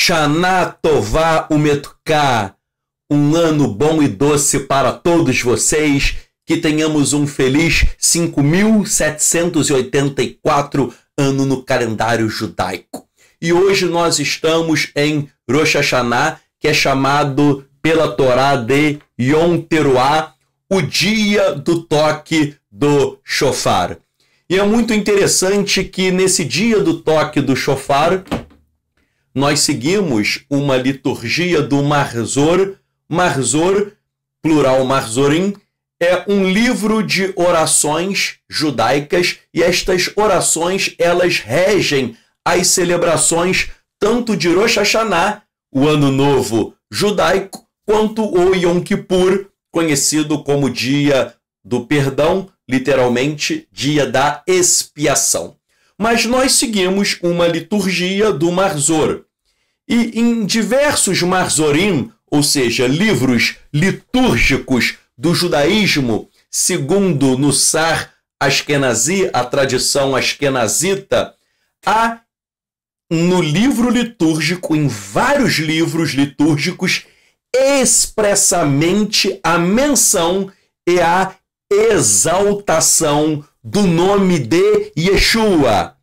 Shana Tová Umetuká, um ano bom e doce para todos vocês, que tenhamos um feliz 5.784 ano no calendário judaico. E hoje nós estamos em Rosh Hashanah, que é chamado pela Torá de Yom Teruah, o dia do toque do shofar. E é muito interessante que nesse dia do toque do shofar, nós seguimos uma liturgia do Marzor. Marzor, plural Marzorim, é um livro de orações judaicas e estas orações, elas regem as celebrações tanto de Rosh Hashanah, o Ano Novo judaico, quanto o Yom Kippur, conhecido como Dia do Perdão, literalmente Dia da Expiação. Mas nós seguimos uma liturgia do Marzor. E em diversos Marzorim, ou seja, livros litúrgicos do judaísmo, segundo Nussar Ashkenazi, a tradição ashkenazita, há no livro litúrgico, em vários livros litúrgicos, expressamente a menção e a exaltação do nome de Yeshua.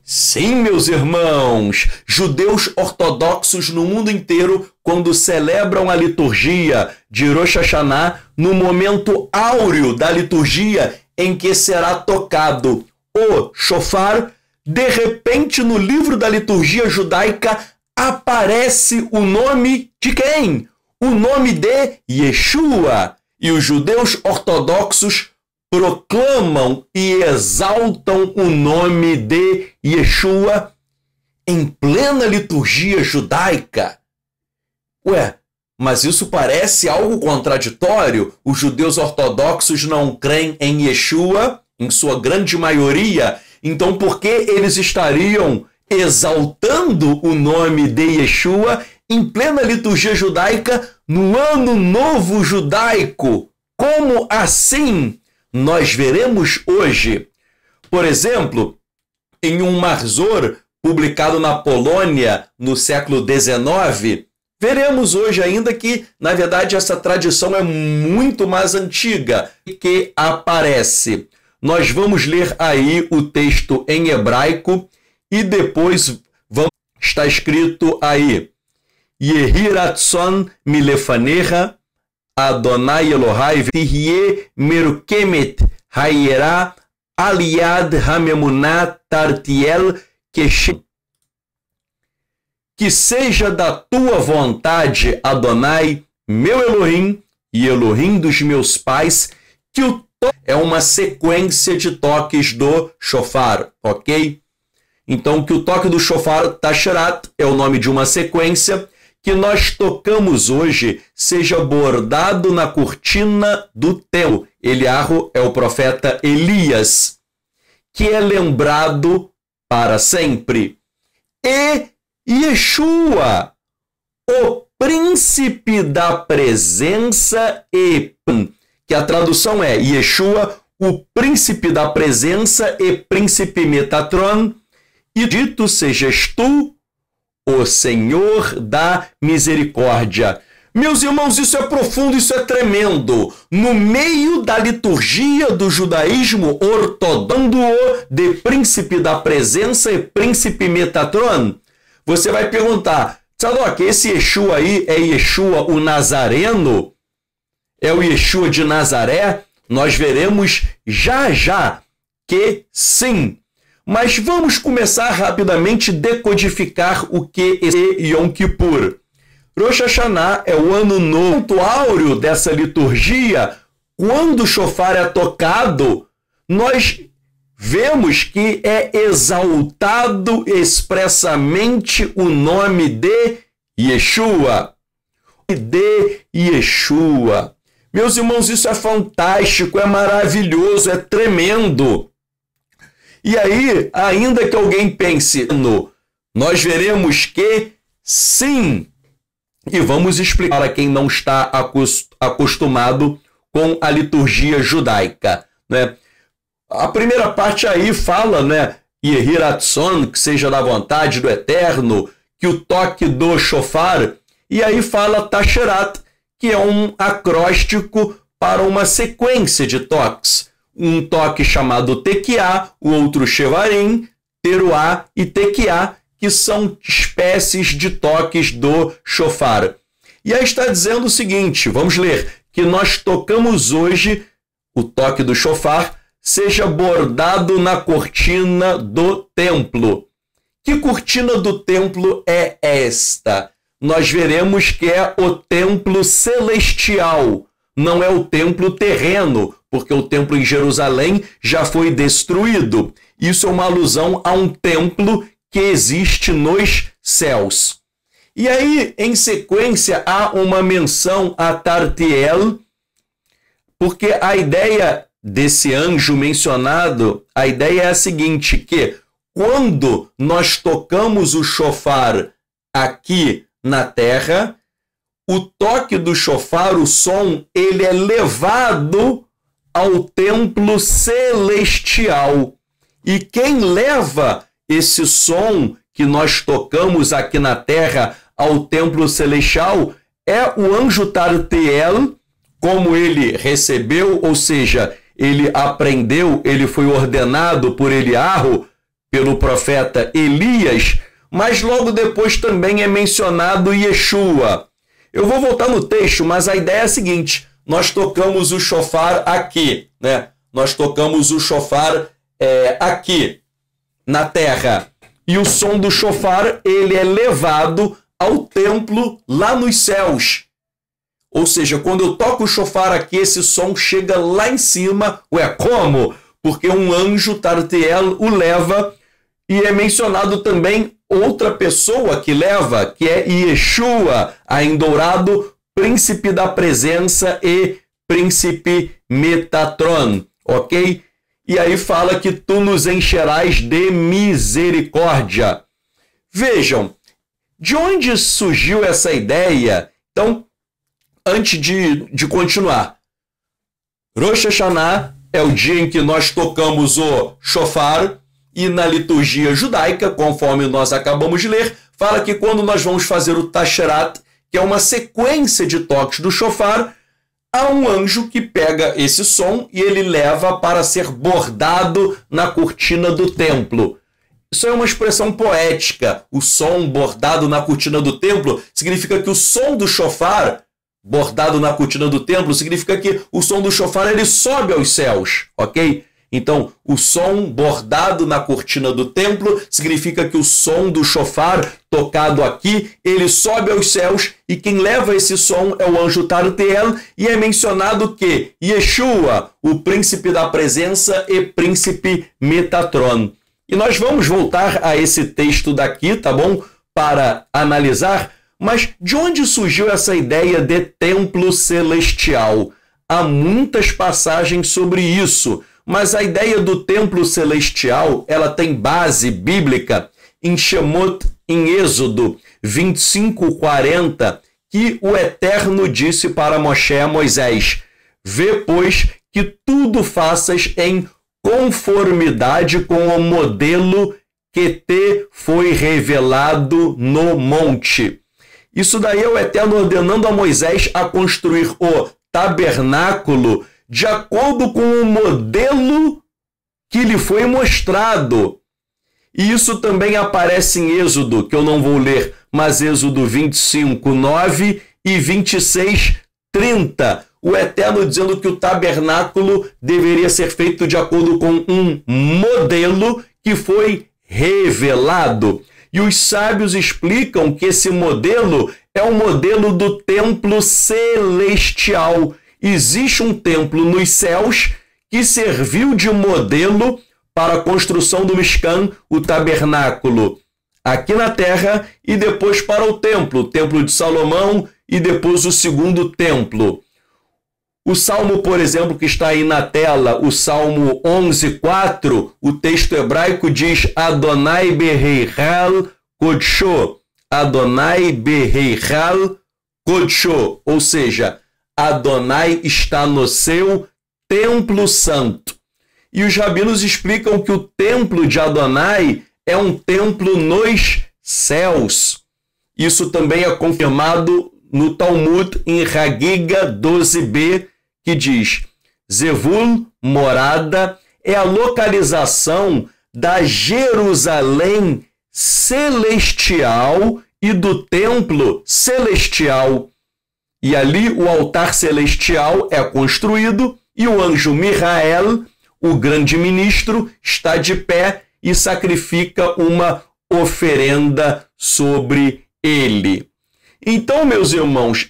Sim, meus irmãos, judeus ortodoxos no mundo inteiro, quando celebram a liturgia de Rosh Hashanah, no momento áureo da liturgia em que será tocado o shofar, de repente no livro da liturgia judaica aparece o nome de quem? O nome de Yeshua. E os judeus ortodoxos proclamam e exaltam o nome de Yeshua em plena liturgia judaica. Ué, mas isso parece algo contraditório. Os judeus ortodoxos não creem em Yeshua, em sua grande maioria. Então por que eles estariam exaltando o nome de Yeshua em plena liturgia judaica no Ano Novo judaico? Como assim? Nós veremos hoje, por exemplo, em um Marzor publicado na Polônia no século XIX, veremos hoje ainda que, na verdade, essa tradição é muito mais antiga que aparece. Nós vamos ler aí o texto em hebraico e depois está escrito aí: Yehi Ratzon milefanecha Adonai Elohai v'tihyeh merukemet hayera aliad hamemunah tartiel keshem. Que seja da tua vontade, Adonai, meu Elohim e Elohim dos meus pais, que o toque é uma sequência de toques do shofar, ok? Então, que o toque do shofar, Tasherat, é o nome de uma sequência que nós tocamos hoje, seja bordado na cortina do templo. Eliarro é o profeta Elias, que é lembrado para sempre. E Yeshua, o príncipe da presença, que a tradução é Yeshua, o príncipe da presença e príncipe Metatron, e dito sejas tu, o Senhor da misericórdia. Meus irmãos, isso é profundo, isso é tremendo. No meio da liturgia do judaísmo ortodoxo de príncipe da presença e príncipe Metatron, você vai perguntar, Tzadok, esse Yeshua aí é Yeshua o Nazareno? É o Yeshua de Nazaré? Nós veremos já já que sim. Mas vamos começar rapidamente a decodificar o que é Yom Kippur. Rosh Hashanah é o ano novo áureo dessa liturgia. Quando o shofar é tocado, nós vemos que é exaltado expressamente o nome de Yeshua. De Yeshua. Meus irmãos, isso é fantástico, é maravilhoso, é tremendo. E aí, ainda que alguém pense nós veremos que sim. E vamos explicar a quem não está acostumado com a liturgia judaica, né? A primeira parte aí fala, né? Yehi Ratzon, que seja da vontade do Eterno, que o toque do shofar, e aí fala Tasherat, que é um acróstico para uma sequência de toques. Um toque chamado Tequiá, o outro Shevarim, Teruá e Tequiá, que são espécies de toques do shofar. E aí está dizendo o seguinte, vamos ler, que nós tocamos hoje, o toque do shofar, seja bordado na cortina do templo. Que cortina do templo é esta? Nós veremos que é o templo celestial, não é o templo terreno, porque o templo em Jerusalém já foi destruído. Isso é uma alusão a um templo que existe nos céus. E aí, em sequência, há uma menção a Tartiel, porque a ideia desse anjo mencionado, a ideia é a seguinte, que quando nós tocamos o shofar aqui na terra, o toque do shofar, o som, ele é levado ao templo celestial. E quem leva esse som que nós tocamos aqui na terra ao templo celestial é o anjo Tartiel, como ele recebeu, ou seja, ele aprendeu, ele foi ordenado por Eliarro, pelo profeta Elias, mas logo depois também é mencionado Yeshua. Eu vou voltar no texto, mas a ideia é a seguinte, nós tocamos o shofar aqui, né? Nós tocamos o shofar aqui, na terra. E o som do shofar, ele é levado ao templo lá nos céus. Ou seja, quando eu toco o shofar aqui, esse som chega lá em cima. Ué, como? Porque um anjo Tartiel o leva, e é mencionado também outra pessoa que leva, que é Yeshua, ainda dourado, príncipe da presença e príncipe Metatron, ok? E aí fala que tu nos encherás de misericórdia. Vejam, de onde surgiu essa ideia? Então, antes de continuar, Rosh Hashanah é o dia em que nós tocamos o shofar, e na liturgia judaica, conforme nós acabamos de ler, fala que quando nós vamos fazer o Tasherat, que é uma sequência de toques do shofar, há um anjo que pega esse som e ele leva para ser bordado na cortina do templo. Isso é uma expressão poética. O som bordado na cortina do templo significa que o som do shofar bordado na cortina do templo significa que o som do shofar ele sobe aos céus, ok? Então, o som bordado na cortina do templo significa que o som do shofar tocado aqui, ele sobe aos céus, e quem leva esse som é o anjo Tartiel, e é mencionado que Yeshua, o príncipe da presença e príncipe Metatron. E nós vamos voltar a esse texto daqui, tá bom? Para analisar, mas de onde surgiu essa ideia de templo celestial? Há muitas passagens sobre isso, mas a ideia do templo celestial, ela tem base bíblica em Shemot, em Êxodo 25:40, que o Eterno disse para Moisés: vê, pois, que tudo faças em conformidade com o modelo que te foi revelado no monte. Isso daí é o Eterno ordenando a Moisés a construir o tabernáculo de acordo com o modelo que lhe foi mostrado. E isso também aparece em Êxodo, que eu não vou ler, mas Êxodo 25:9 e 26:30. O Eterno dizendo que o tabernáculo deveria ser feito de acordo com um modelo que foi revelado. E os sábios explicam que esse modelo é o modelo do templo celestial. Existe um templo nos céus que serviu de modelo para a construção do Mishkan, o tabernáculo, aqui na terra, e depois para o templo de Salomão, e depois o segundo templo. O Salmo, por exemplo, que está aí na tela, o Salmo 11:4, o texto hebraico diz Adonai Bereichal Kodsho, Adonai Bereichal Kodsho, ou seja, Adonai está no seu templo santo. E os rabinos explicam que o templo de Adonai é um templo nos céus. Isso também é confirmado no Talmud, em Hagiga 12b, que diz: Zevul, morada, é a localização da Jerusalém celestial e do templo celestial. E ali o altar celestial é construído e o anjo Michael, o grande ministro, está de pé e sacrifica uma oferenda sobre ele. Então, meus irmãos,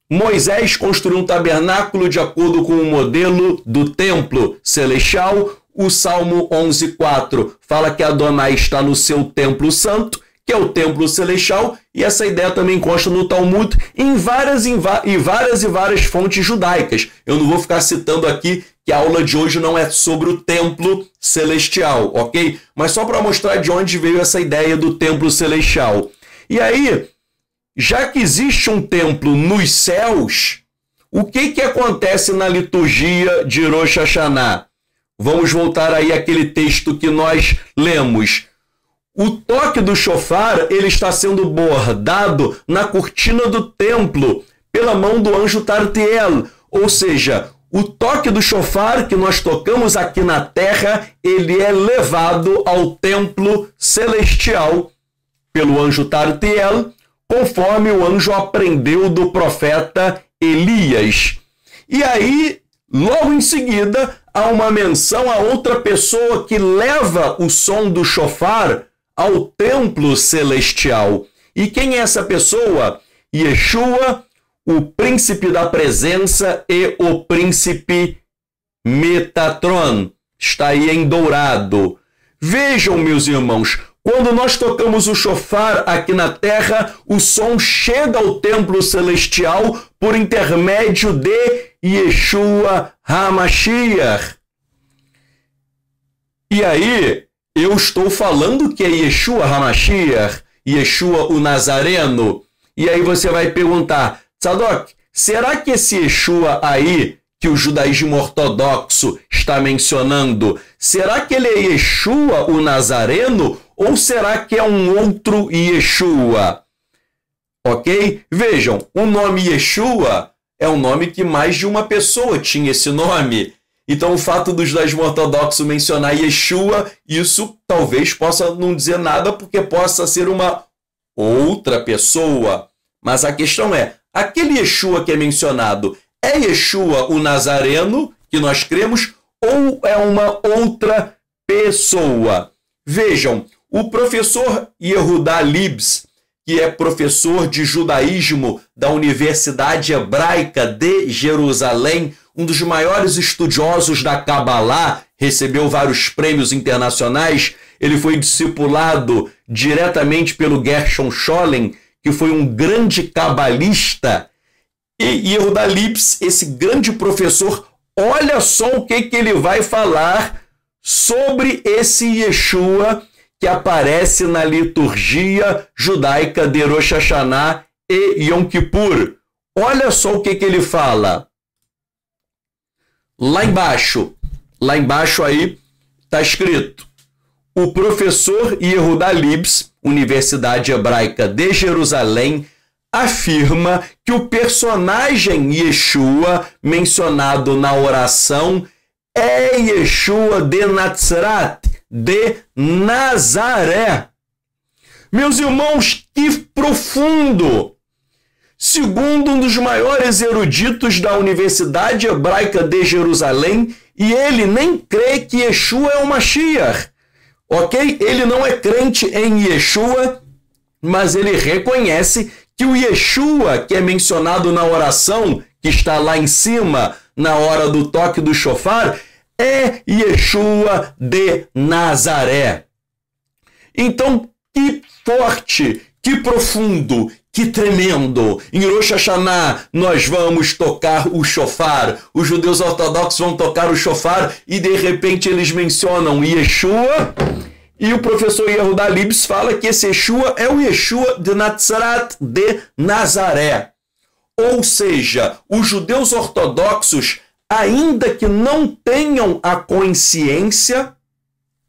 Moisés construiu um tabernáculo de acordo com o modelo do templo celestial. O Salmo 11:4 fala que Adonai está no seu templo santo, que é o templo celestial, e essa ideia também consta no Talmud em várias fontes judaicas. Eu não vou ficar citando aqui, que a aula de hoje não é sobre o templo celestial, ok? Mas só para mostrar de onde veio essa ideia do templo celestial. E aí, já que existe um templo nos céus, o que acontece na liturgia de Rosh Hashanah? Vamos voltar aí àquele texto que nós lemos. O toque do shofar, ele está sendo bordado na cortina do templo pela mão do anjo Tartiel. Ou seja, o toque do shofar que nós tocamos aqui na terra, ele é levado ao templo celestial pelo anjo Tartiel, conforme o anjo aprendeu do profeta Elias. E aí, logo em seguida, há uma menção a outra pessoa que leva o som do shofar ao templo celestial. E quem é essa pessoa? Yeshua, o príncipe da presença e o príncipe Metatron. Está aí em dourado. Vejam, meus irmãos, quando nós tocamos o shofar aqui na terra, o som chega ao templo celestial por intermédio de Yeshua HaMashiach. E aí, eu estou falando que é Yeshua HaMashiach, Yeshua o Nazareno. E aí você vai perguntar, Tzadok, será que esse Yeshua aí, que o judaísmo ortodoxo está mencionando, será que ele é Yeshua o Nazareno ou será que é um outro Yeshua? Ok? Vejam, o nome Yeshua é um nome que mais de uma pessoa tinha esse nome. Então, o fato do judaísmo ortodoxo mencionar Yeshua, isso talvez possa não dizer nada, porque possa ser uma outra pessoa. Mas a questão é, aquele Yeshua que é mencionado é Yeshua o Nazareno, que nós cremos, ou é uma outra pessoa? Vejam, o professor Yehuda Libs, que é professor de judaísmo da Universidade Hebraica de Jerusalém, um dos maiores estudiosos da Kabbalah, recebeu vários prêmios internacionais. Ele foi discipulado diretamente pelo Gershon Scholem, que foi um grande cabalista. E Yehuda Libs, esse grande professor, olha só o que ele vai falar sobre esse Yeshua que aparece na liturgia judaica de Rosh Hashanah e Yom Kippur. Olha só o que ele fala. Lá embaixo aí está escrito: o professor Yehuda Libs, Universidade Hebraica de Jerusalém, afirma que o personagem Yeshua mencionado na oração é Yeshua de Nazaret, de Nazaré. Meus irmãos, que profundo! Segundo um dos maiores eruditos da Universidade Hebraica de Jerusalém, e ele nem crê que Yeshua é o Mashiach, ok? Ele não é crente em Yeshua, mas ele reconhece que o Yeshua que é mencionado na oração, que está lá em cima, na hora do toque do shofar, é Yeshua de Nazaré. Então, que forte, que profundo, que tremendo. Em Rosh Hashanah nós vamos tocar o shofar. Os judeus ortodoxos vão tocar o shofar e de repente eles mencionam Yeshua. E o professor Yehuda Libs fala que esse Yeshua é o Yeshua de Nazaret, de Nazaré. Ou seja, os judeus ortodoxos, ainda que não tenham a consciência,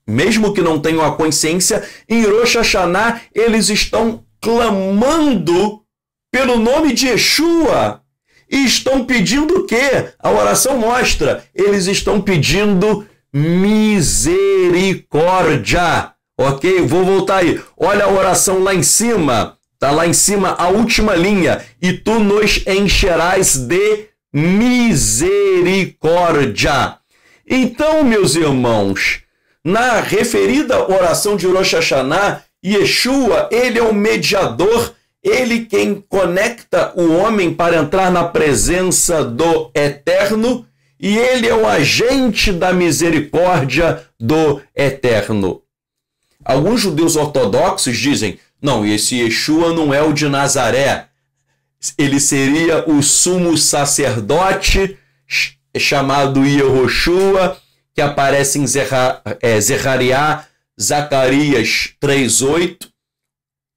mesmo que não tenham a consciência, em Rosh Hashanah eles estão clamando pelo nome de Yeshua. E estão pedindo o quê? A oração mostra. Eles estão pedindo misericórdia. Ok? Vou voltar aí. Olha a oração lá em cima. Está lá em cima a última linha. E tu nos encherás de misericórdia. Então, meus irmãos, na referida oração de Rosh Hashanah, Yeshua, ele é o mediador, ele quem conecta o homem para entrar na presença do Eterno, e ele é o agente da misericórdia do Eterno. Alguns judeus ortodoxos dizem, não, esse Yeshua não é o de Nazaré, ele seria o sumo sacerdote chamado Yehoshua, que aparece em Zechariah, Zacarias 3:8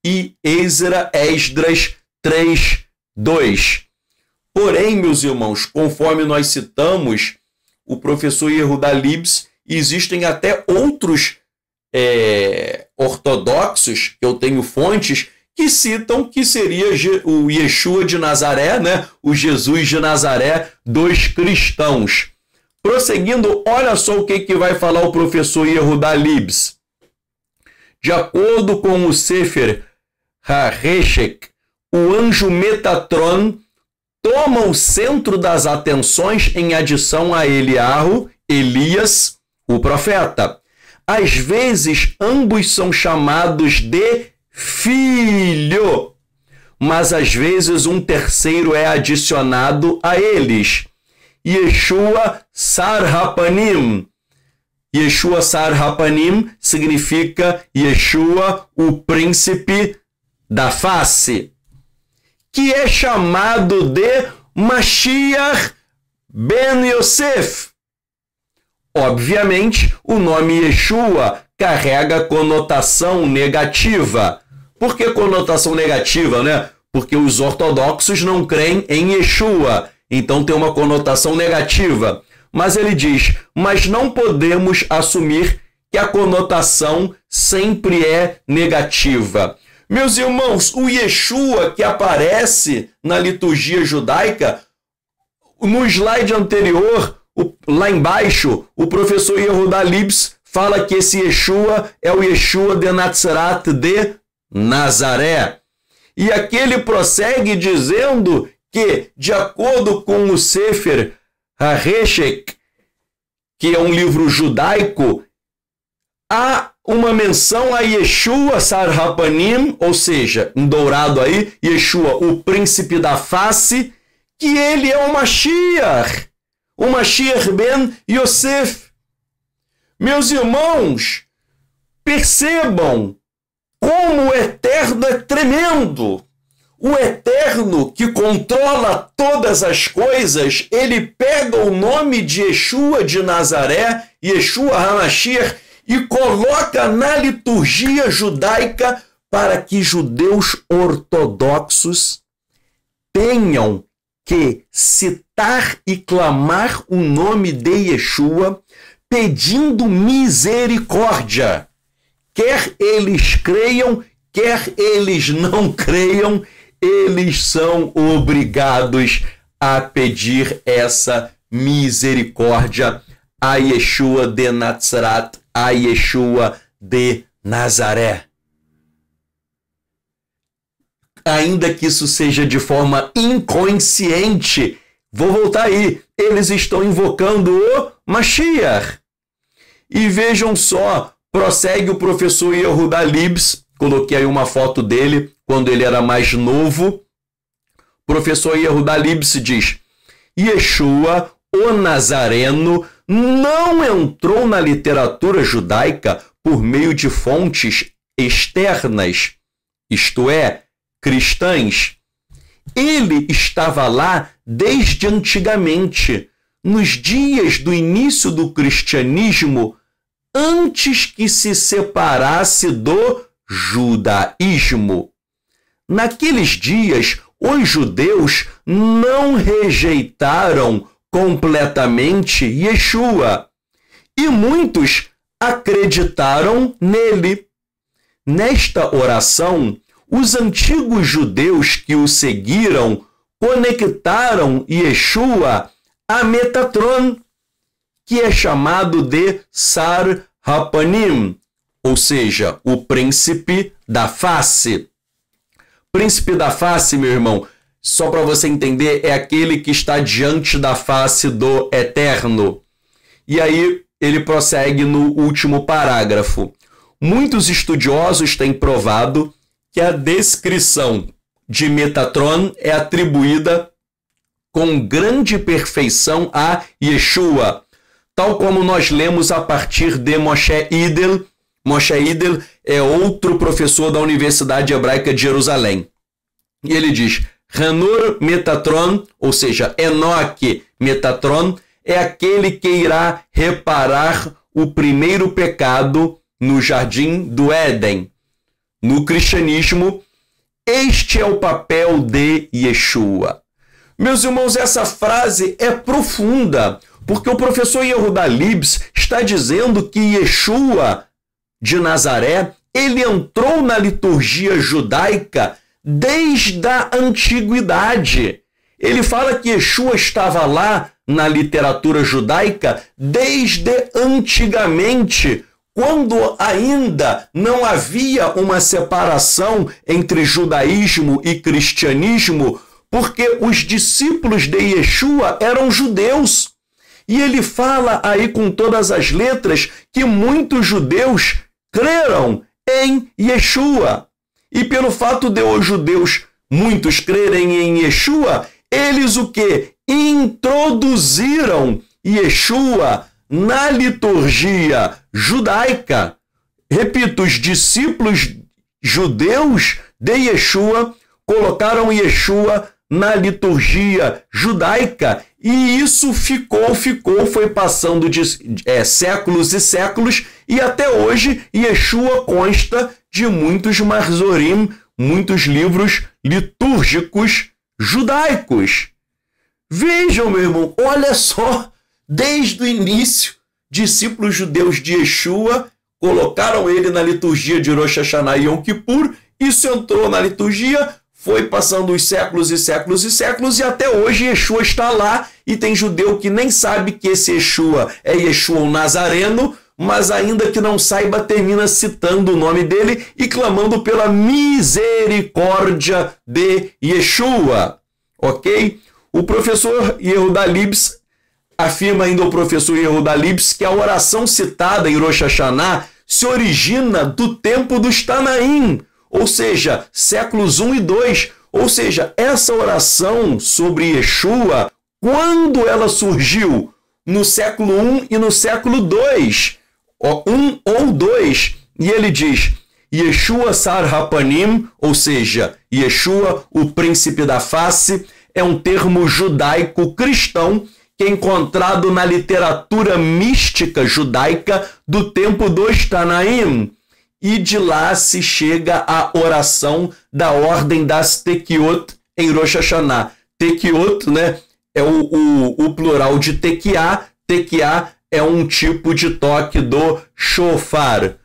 e Esdras 3:2. Porém, meus irmãos, conforme nós citamos o professor Yehuda Libs, existem até outros ortodoxos, que eu tenho fontes, que citam que seria o Yeshua de Nazaré, né? O Jesus de Nazaré dos cristãos. Prosseguindo, olha só o que vai falar o professor Yehuda Libs. De acordo com o Sefer HaReshek, o anjo Metatron toma o centro das atenções em adição a Eliarro, Elias, o profeta. Às vezes, ambos são chamados de filho, mas às vezes um terceiro é adicionado a eles. Yeshua Sar HaPanim. Yeshua Sar HaPanim significa Yeshua, o príncipe da face, que é chamado de Mashiach ben Yosef. Obviamente, o nome Yeshua carrega conotação negativa. Por que conotação negativa, né? Porque os ortodoxos não creem em Yeshua, então tem uma conotação negativa. Mas ele diz, mas não podemos assumir que a conotação sempre é negativa. Meus irmãos, o Yeshua que aparece na liturgia judaica, no slide anterior, lá embaixo, o professor Yehuda Libs fala que esse Yeshua é o Yeshua de Nazaret de Nazaré. E aqui ele prossegue dizendo que, de acordo com o Sefer HaReshek, que é um livro judaico, há uma menção a Yeshua Sar HaPanim, ou seja, em dourado aí, Yeshua, o príncipe da face, que ele é o Mashiach ben Yosef. Meus irmãos, percebam como o Eterno é tremendo. O Eterno que controla todas as coisas, ele pega o nome de Yeshua de Nazaré, Yeshua HaMashiach, e coloca na liturgia judaica para que judeus ortodoxos tenham que citar e clamar o nome de Yeshua, pedindo misericórdia. Quer eles creiam, quer eles não creiam, eles são obrigados a pedir essa misericórdia a Yeshua de Nazaret, a Yeshua de Nazaré. Ainda que isso seja de forma inconsciente, vou voltar aí, eles estão invocando o Mashiach. E vejam só, prossegue o professor Yehuda Libs, coloquei aí uma foto dele quando ele era mais novo. O professor Yehuda Libs diz, Yeshua, o Nazareno, não entrou na literatura judaica por meio de fontes externas, isto é, cristãs. Ele estava lá desde antigamente, nos dias do início do cristianismo, antes que se separasse do judaísmo. Naqueles dias, os judeus não rejeitaram completamente Yeshua, e muitos acreditaram nele. Nesta oração, os antigos judeus que o seguiram conectaram Yeshua a Metatron, que é chamado de Sar Hapanim, ou seja, o príncipe da face. Príncipe da face, meu irmão, só para você entender, é aquele que está diante da face do Eterno. E aí ele prossegue no último parágrafo. Muitos estudiosos têm provado que a descrição de Metatron é atribuída com grande perfeição a Yeshua, tal como nós lemos a partir de Moshe Idel. Moshe Idel é outro professor da Universidade Hebraica de Jerusalém. E ele diz, Hanur Metatron, ou seja, Enoque Metatron, é aquele que irá reparar o primeiro pecado no Jardim do Éden. No cristianismo, este é o papel de Yeshua. Meus irmãos, essa frase é profunda, porque o professor Yehuda Libs está dizendo que Yeshua de Nazaré, ele entrou na liturgia judaica desde a antiguidade. Ele fala que Yeshua estava lá na literatura judaica desde antigamente, quando ainda não havia uma separação entre judaísmo e cristianismo, porque os discípulos de Yeshua eram judeus. E ele fala aí com todas as letras que muitos judeus creram em Yeshua. E pelo fato de os judeus, muitos crerem em Yeshua, eles o quê? Introduziram Yeshua na liturgia judaica. Repito, os discípulos judeus de Yeshua colocaram Yeshua na liturgia judaica, e isso foi passando de séculos e séculos, e até hoje Yeshua consta de muitos marzorim, muitos livros litúrgicos judaicos. Vejam, meu irmão, olha só, desde o início, discípulos judeus de Yeshua colocaram ele na liturgia de Rosh Hashanah e Yom Kippur, isso entrou na liturgia, foi passando os séculos e séculos e séculos, e até hoje Yeshua está lá, e tem judeu que nem sabe que esse Yeshua é Yeshua o Nazareno, mas ainda que não saiba, termina citando o nome dele e clamando pela misericórdia de Yeshua. Ok? O professor Yehuda Libs afirma ainda, o professor Yehuda Libs, que a oração citada em Rosh Hashanah se origina do tempo dos Tanaim, ou seja, séculos 1 e 2. Ou seja, essa oração sobre Yeshua, quando ela surgiu? No século 1 e no século 2. 1 ou 2. E ele diz, Yeshua Sar Hapanim, ou seja, Yeshua, o príncipe da face, é um termo judaico cristão que é encontrado na literatura mística judaica do tempo dos Tanaim. E de lá se chega à oração da ordem das Tekiot em Rosh Hashanah. Tekiot, né, é o plural de Tekiá. Tekiá é um tipo de toque do shofar.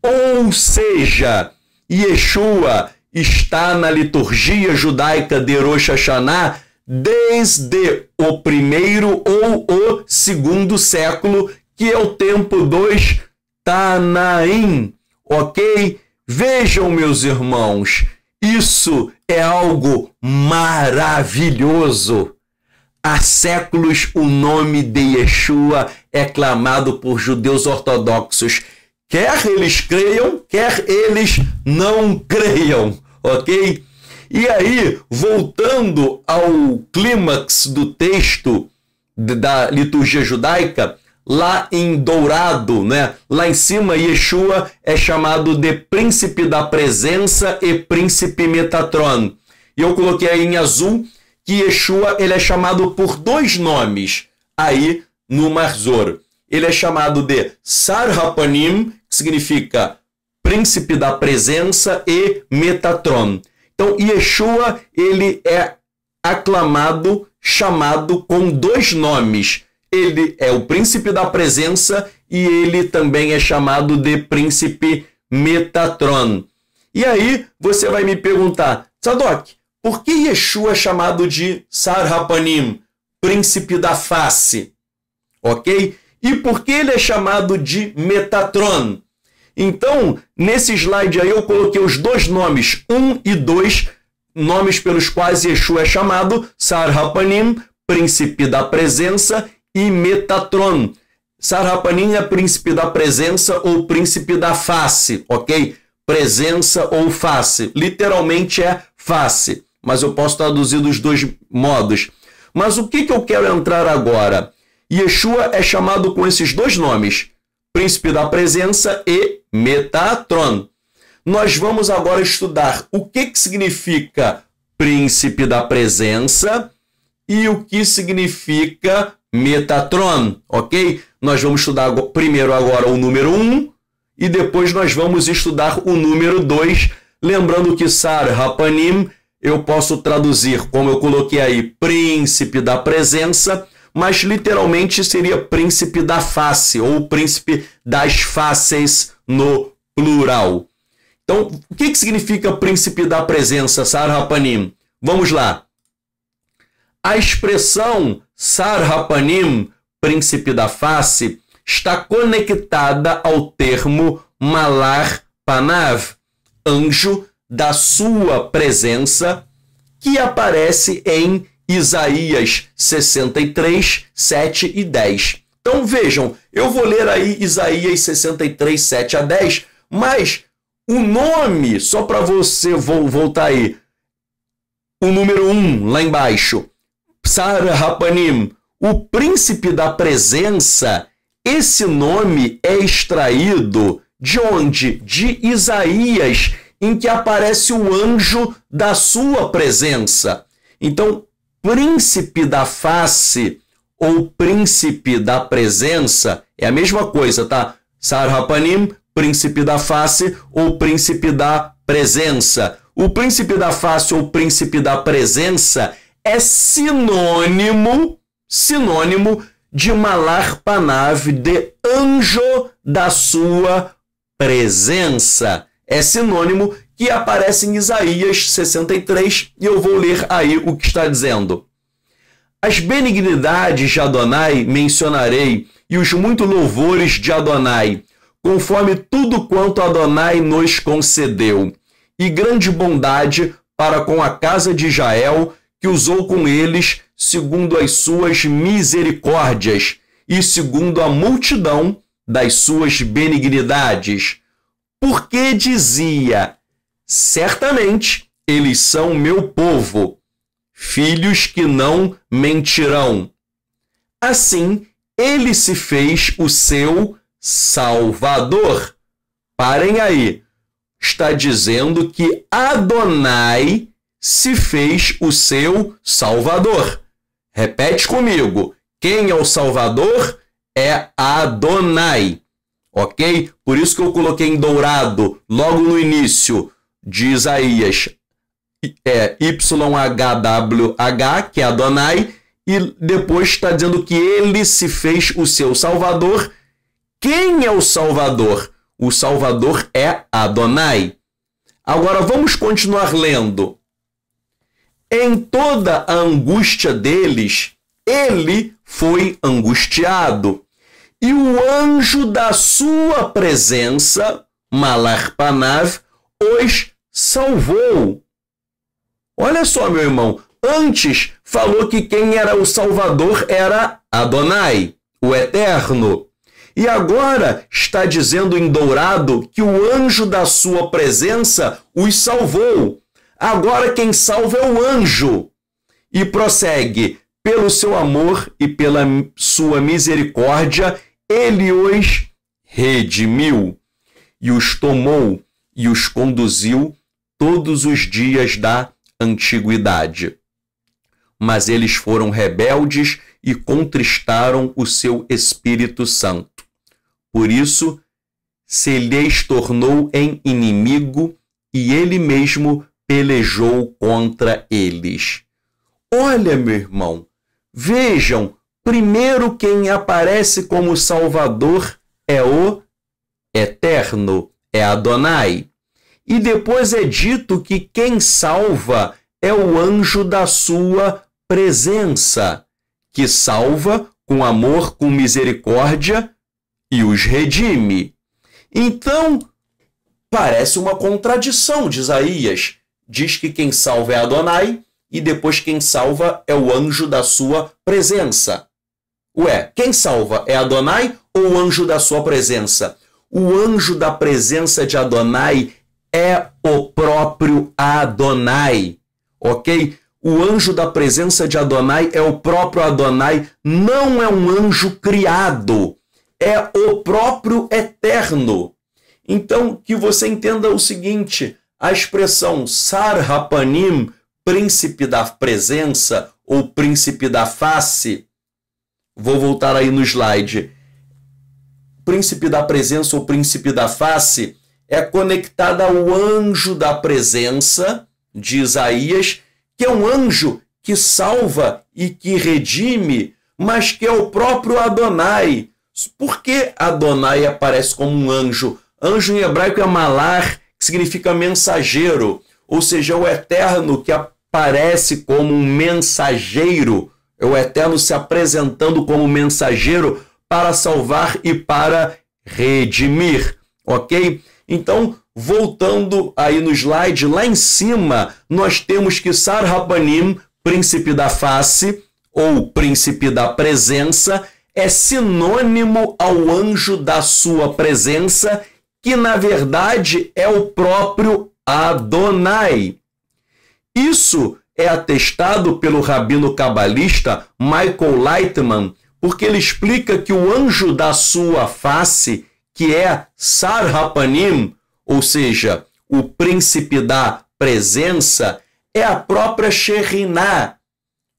Ou seja, Yeshua está na liturgia judaica de Rosh Hashanah desde o primeiro ou o segundo século, que é o tempo dos Tanaim. Ok? Vejam, meus irmãos, isso é algo maravilhoso. Há séculos o nome de Yeshua é clamado por judeus ortodoxos, quer eles creiam, quer eles não creiam, ok? E aí, voltando ao clímax do texto da liturgia judaica, lá em dourado, né? Lá em cima, Yeshua é chamado de príncipe da presença e príncipe Metatron. E eu coloquei aí em azul que Yeshua ele é chamado por dois nomes aí no Marzor. Ele é chamado de Sar Hapanim, que significa príncipe da presença, e Metatron. Então, Yeshua ele é aclamado, chamado com dois nomes. Ele é o príncipe da presença e ele também é chamado de príncipe Metatron. E aí você vai me perguntar, Tzadok, por que Yeshua é chamado de Sar Hapanim, príncipe da face? Ok? E por que ele é chamado de Metatron? Então, nesse slide aí eu coloquei os dois nomes, 1 e 2, nomes pelos quais Yeshua é chamado, Sar Hapanim, príncipe da presença, e Metatron. Sar Hapanim é príncipe da presença ou príncipe da face, ok? Presença ou face. Literalmente é face, mas eu posso traduzir dos dois modos. Mas o que eu quero entrar agora? Yeshua é chamado com esses dois nomes, príncipe da presença e Metatron. Nós vamos agora estudar o que significa príncipe da presença e o que significa Metatron, ok? Nós vamos estudar primeiro agora o número 1 e depois nós vamos estudar o número 2, lembrando que Sar Hapanim eu posso traduzir, como eu coloquei aí, príncipe da presença, mas literalmente seria príncipe da face ou príncipe das faces no plural. Então, o que significa príncipe da presença, Sar Hapanim? Vamos lá. A expressão Sar Hapanim, príncipe da face, está conectada ao termo Malar Panav, anjo da sua presença, que aparece em Isaías 63, 7 e 10. Então vejam, eu vou ler aí Isaías 63, 7 a 10, mas o nome, só para você voltar aí, o número 1 lá embaixo, Sar Hapanim, o príncipe da presença, esse nome é extraído de onde? De Isaías, em que aparece o anjo da sua presença. Então, príncipe da face ou príncipe da presença é a mesma coisa, tá? Sar Hapanim, príncipe da face ou príncipe da presença. O príncipe da face ou príncipe da presença é sinônimo de Malar Panav, de anjo da sua presença. É sinônimo que aparece em Isaías 63 e eu vou ler aí o que está dizendo. As benignidades de Adonai mencionarei e os muitos louvores de Adonai, conforme tudo quanto Adonai nos concedeu, e grande bondade para com a casa de Israel, que usou com eles segundo as suas misericórdias e segundo a multidão das suas benignidades. Porque dizia, certamente eles são meu povo, filhos que não mentirão. Assim, ele se fez o seu Salvador. Parem aí. Está dizendo que Adonai se fez o seu Salvador. Repete comigo. Quem é o Salvador? É Adonai. Ok? Por isso que eu coloquei em dourado, logo no início de Isaías, YHWH, que é Adonai, e depois está dizendo que ele se fez o seu Salvador. Quem é o Salvador? O Salvador é Adonai. Agora vamos continuar lendo. Em toda a angústia deles, ele foi angustiado. E o anjo da sua presença, Malar Panav, os salvou. Olha só, meu irmão, antes falou que quem era o Salvador era Adonai, o Eterno. E agora está dizendo em dourado que o anjo da sua presença os salvou. Agora quem salva é o anjo. E prossegue, pelo seu amor e pela sua misericórdia, ele os redimiu e os tomou e os conduziu todos os dias da antiguidade. Mas eles foram rebeldes e contristaram o seu Espírito Santo. Por isso, se lhes tornou em inimigo e ele mesmo pelejou contra eles. Olha, meu irmão, vejam, primeiro quem aparece como Salvador é o Eterno, é Adonai. e depois é dito que quem salva é o anjo da sua presença, que salva com amor, com misericórdia e os redime. Então, parece uma contradição de Isaías. Diz que quem salva é Adonai e depois quem salva é o anjo da sua presença. Ué, quem salva é Adonai ou o anjo da sua presença? O anjo da presença de Adonai é o próprio Adonai, ok? O anjo da presença de Adonai é o próprio Adonai, não é um anjo criado, é o próprio Eterno. Então, que você entenda o seguinte, a expressão Sar Hapanim, príncipe da presença ou príncipe da face, vou voltar aí no slide, príncipe da presença ou príncipe da face, é conectada ao anjo da presença de Isaías, que é um anjo que salva e que redime, mas que é o próprio Adonai. Por que Adonai aparece como um anjo? Anjo em hebraico é malar, que significa mensageiro, ou seja, o Eterno que aparece como um mensageiro, é o Eterno se apresentando como mensageiro para salvar e para redimir, ok? Então, voltando aí no slide, lá em cima, nós temos que Sar Hapanim, príncipe da face, ou príncipe da presença, é sinônimo ao anjo da sua presença, que na verdade é o próprio Adonai. Isso é atestado pelo rabino cabalista Michael Lightman, porque ele explica que o anjo da sua face, que é Sar Hapanim, ou seja, o príncipe da presença, é a própria Shekhinah.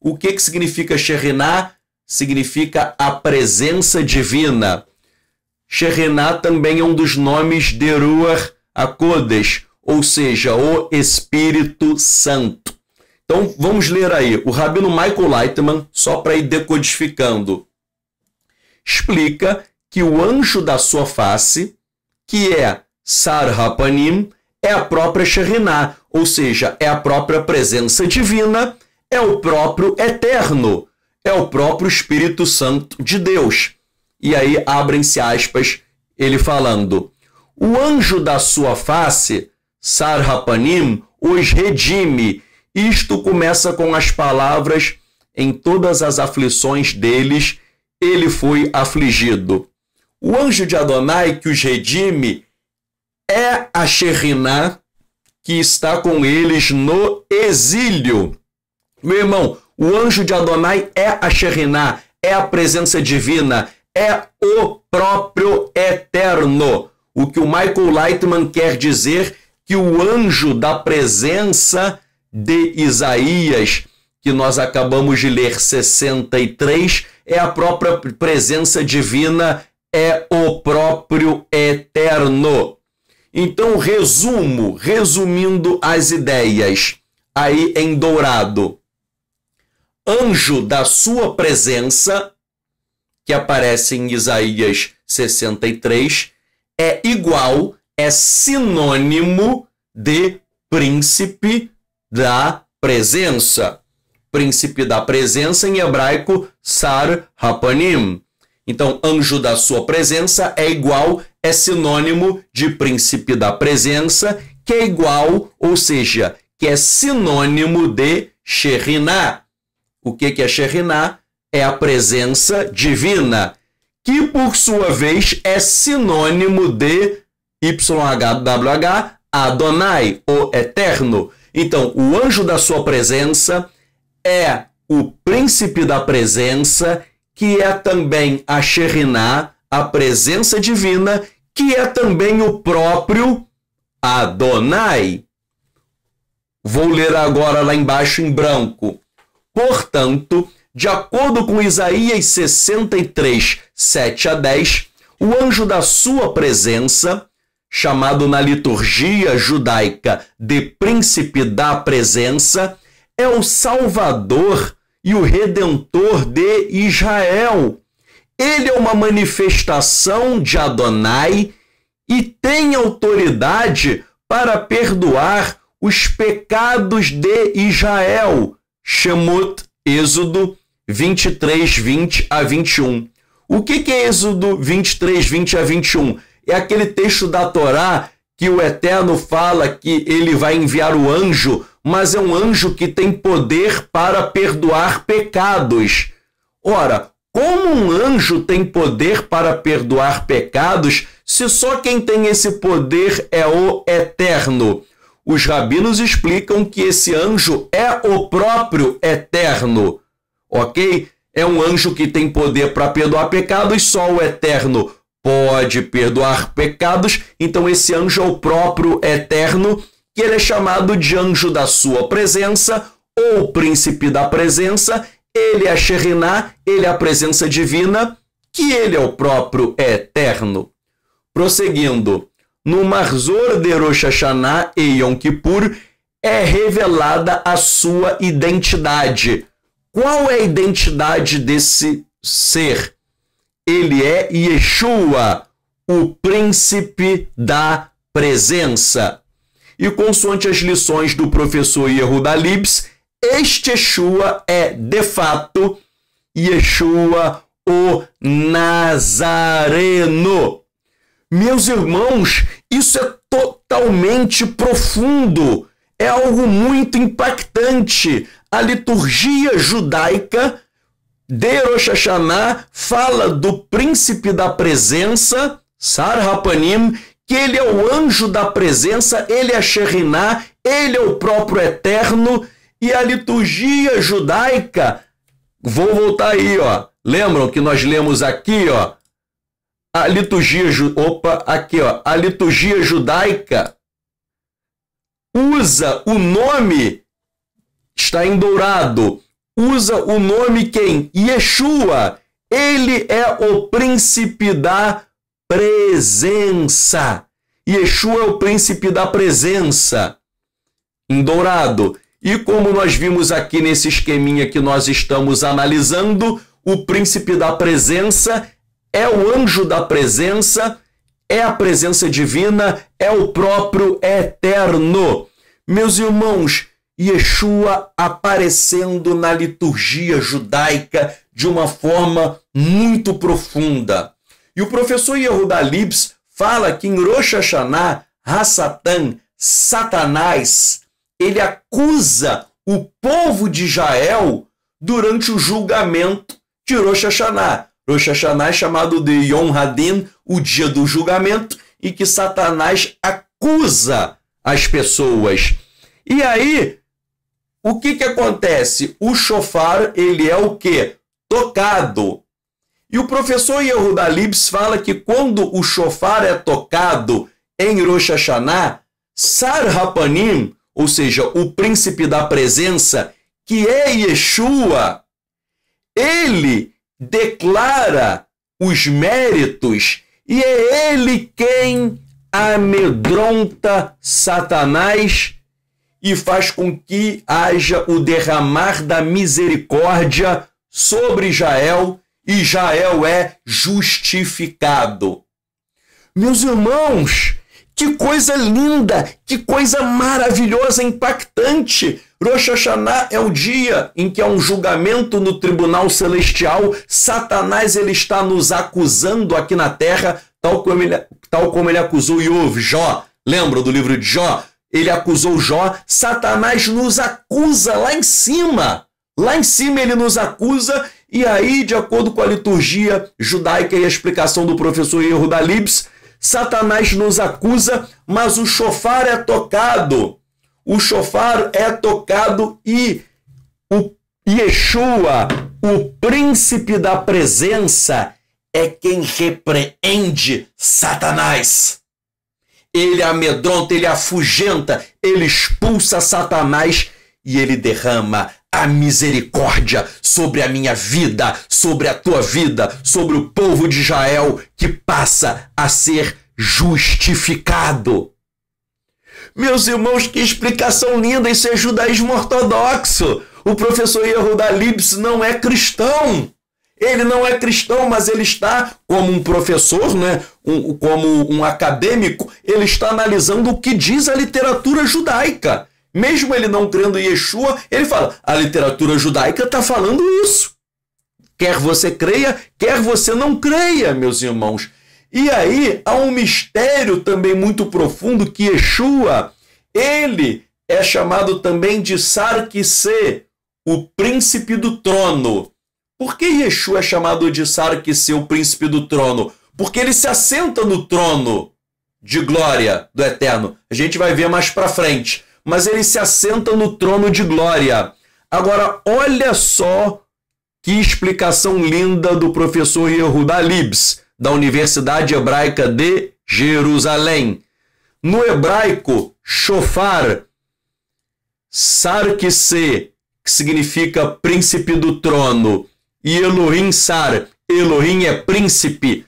O que significa Shekhinah? Significa a presença divina. Shekhinah também é um dos nomes de Ruach HaKodesh, ou seja, o Espírito Santo. Então, vamos ler aí. O rabino Michael Lightman, só para ir decodificando, explica que o anjo da sua face, que é Sar Hapanim, é a própria Shekhinah, ou seja, é a própria presença divina, é o próprio Eterno, é o próprio Espírito Santo de Deus. E aí abrem-se aspas, ele falando, o anjo da sua face, Sar Hapanim, os redime. Isto começa com as palavras, em todas as aflições deles, ele foi afligido. O anjo de Adonai que os redime é a Shekhinah que está com eles no exílio. Meu irmão, o anjo de Adonai é a Shekhinah, é a presença divina, é o próprio Eterno. O que o Michael Lightman quer dizer que o anjo da presença de Isaías, que nós acabamos de ler 63, é a própria presença divina, é o próprio Eterno. Então, resumindo as ideias, aí em dourado, anjo da sua presença, que aparece em Isaías 63, é igual, é sinônimo de príncipe da presença. Príncipe da presença em hebraico, Sar Hapanim. Então, anjo da sua presença é igual, é sinônimo de príncipe da presença, que é igual, ou seja, que é sinônimo de Shekhinah. O que é Shekhinah? É a presença divina, que por sua vez é sinônimo de YHWH, Adonai, o Eterno. Então, o anjo da sua presença é o príncipe da presença, que é também a Shekhinah, a presença divina, que é também o próprio Adonai. Vou ler agora lá embaixo em branco. Portanto, de acordo com Isaías 63, 7 a 10, o anjo da sua presença, chamado na liturgia judaica de príncipe da presença, é o Salvador e o Redentor de Israel. Ele é uma manifestação de Adonai e tem autoridade para perdoar os pecados de Israel. Shemot, Êxodo 23, 20 a 21. O que é Êxodo 23, 20 a 21? É aquele texto da Torá que o Eterno fala que ele vai enviar o anjo, mas é um anjo que tem poder para perdoar pecados. Ora, como um anjo tem poder para perdoar pecados, se só quem tem esse poder é o Eterno? Os rabinos explicam que esse anjo é o próprio Eterno, ok? É um anjo que tem poder para perdoar pecados, só o Eterno pode perdoar pecados, então esse anjo é o próprio Eterno, que ele é chamado de anjo da sua presença, ou príncipe da presença. Ele é a Shekhinah, ele é a presença divina, que ele é o próprio Eterno. Prosseguindo, no Marzor de Rosh Hashanah e Yom Kippur é revelada a sua identidade. Qual é a identidade desse ser? Ele é Yeshua, o príncipe da presença. E consoante as lições do professor Yehuda Libs, este Yeshua é, de fato, Yeshua o Nazareno. Meus irmãos, isso é totalmente profundo, é algo muito impactante. A liturgia judaica de Rosh Hashanah fala do príncipe da presença, Sar Hapanim, que ele é o anjo da presença, ele é a Shekhinah, ele é o próprio Eterno, e a liturgia judaica, vou voltar aí, ó. Lembram que nós lemos aqui, ó, a liturgia, a liturgia judaica usa o nome, está em dourado, usa o nome quem? Yeshua. Ele é o príncipe da presença. Yeshua é o príncipe da presença, em dourado. E como nós vimos aqui nesse esqueminha que nós estamos analisando, o príncipe da presença é o anjo da presença, é a presença divina, é o próprio Eterno. Meus irmãos, Yeshua aparecendo na liturgia judaica de uma forma muito profunda. E o professor Yehuda Libs fala que em Rosh Hashanah, Hassatan, Satanás, ele acusa o povo de Israel durante o julgamento de Rosh Hashanah. Rosh Hashanah é chamado de Yom Hadin, o dia do julgamento, e que Satanás acusa as pessoas. E aí, o que acontece? O shofar, ele é o quê? Tocado. E o professor Yehuda Libs fala que quando o shofar é tocado em Rosh Hashanah, Sar Hapanim, ou seja, o príncipe da presença, que é Yeshua, ele declara os méritos e é ele quem amedronta Satanás e faz com que haja o derramar da misericórdia sobre Israel, e Israel é justificado. Meus irmãos, que coisa linda, que coisa maravilhosa, impactante. Rosh Hashanah é o dia em que há um julgamento no tribunal celestial. Satanás ele está nos acusando aqui na terra, tal como ele acusou Jó. Lembram do livro de Jó? Ele acusou Jó. Satanás nos acusa lá em cima. Lá em cima ele nos acusa. E aí, de acordo com a liturgia judaica e a explicação do professor Yehuda Libs, Satanás nos acusa, mas o shofar é tocado. O shofar é tocado e o Yeshua, o príncipe da presença, é quem repreende Satanás. Ele amedronta, ele afugenta, ele expulsa Satanás e ele derrama a misericórdia sobre a minha vida, sobre a tua vida, sobre o povo de Israel que passa a ser justificado. Meus irmãos, que explicação linda, isso é judaísmo ortodoxo. O professor Yehuda Libs não é cristão. Ele não é cristão, mas ele está, como um professor, né? Como um acadêmico, ele está analisando o que diz a literatura judaica. Mesmo ele não crendo em Yeshua, ele fala, a literatura judaica está falando isso. Quer você creia, quer você não creia, meus irmãos. E aí há um mistério também muito profundo que Yeshua, ele é chamado também de Sarkissê, o príncipe do trono. Por que Yeshua é chamado de Sarkissê, o príncipe do trono? Porque ele se assenta no trono de glória do Eterno. A gente vai ver mais para frente. Mas ele se assenta no trono de glória. Agora, olha só que explicação linda do professor Yehuda Libs, da Universidade Hebraica de Jerusalém. No hebraico, shofar, Sarkissê, que significa príncipe do trono, e Elohim Sar, Elohim é príncipe.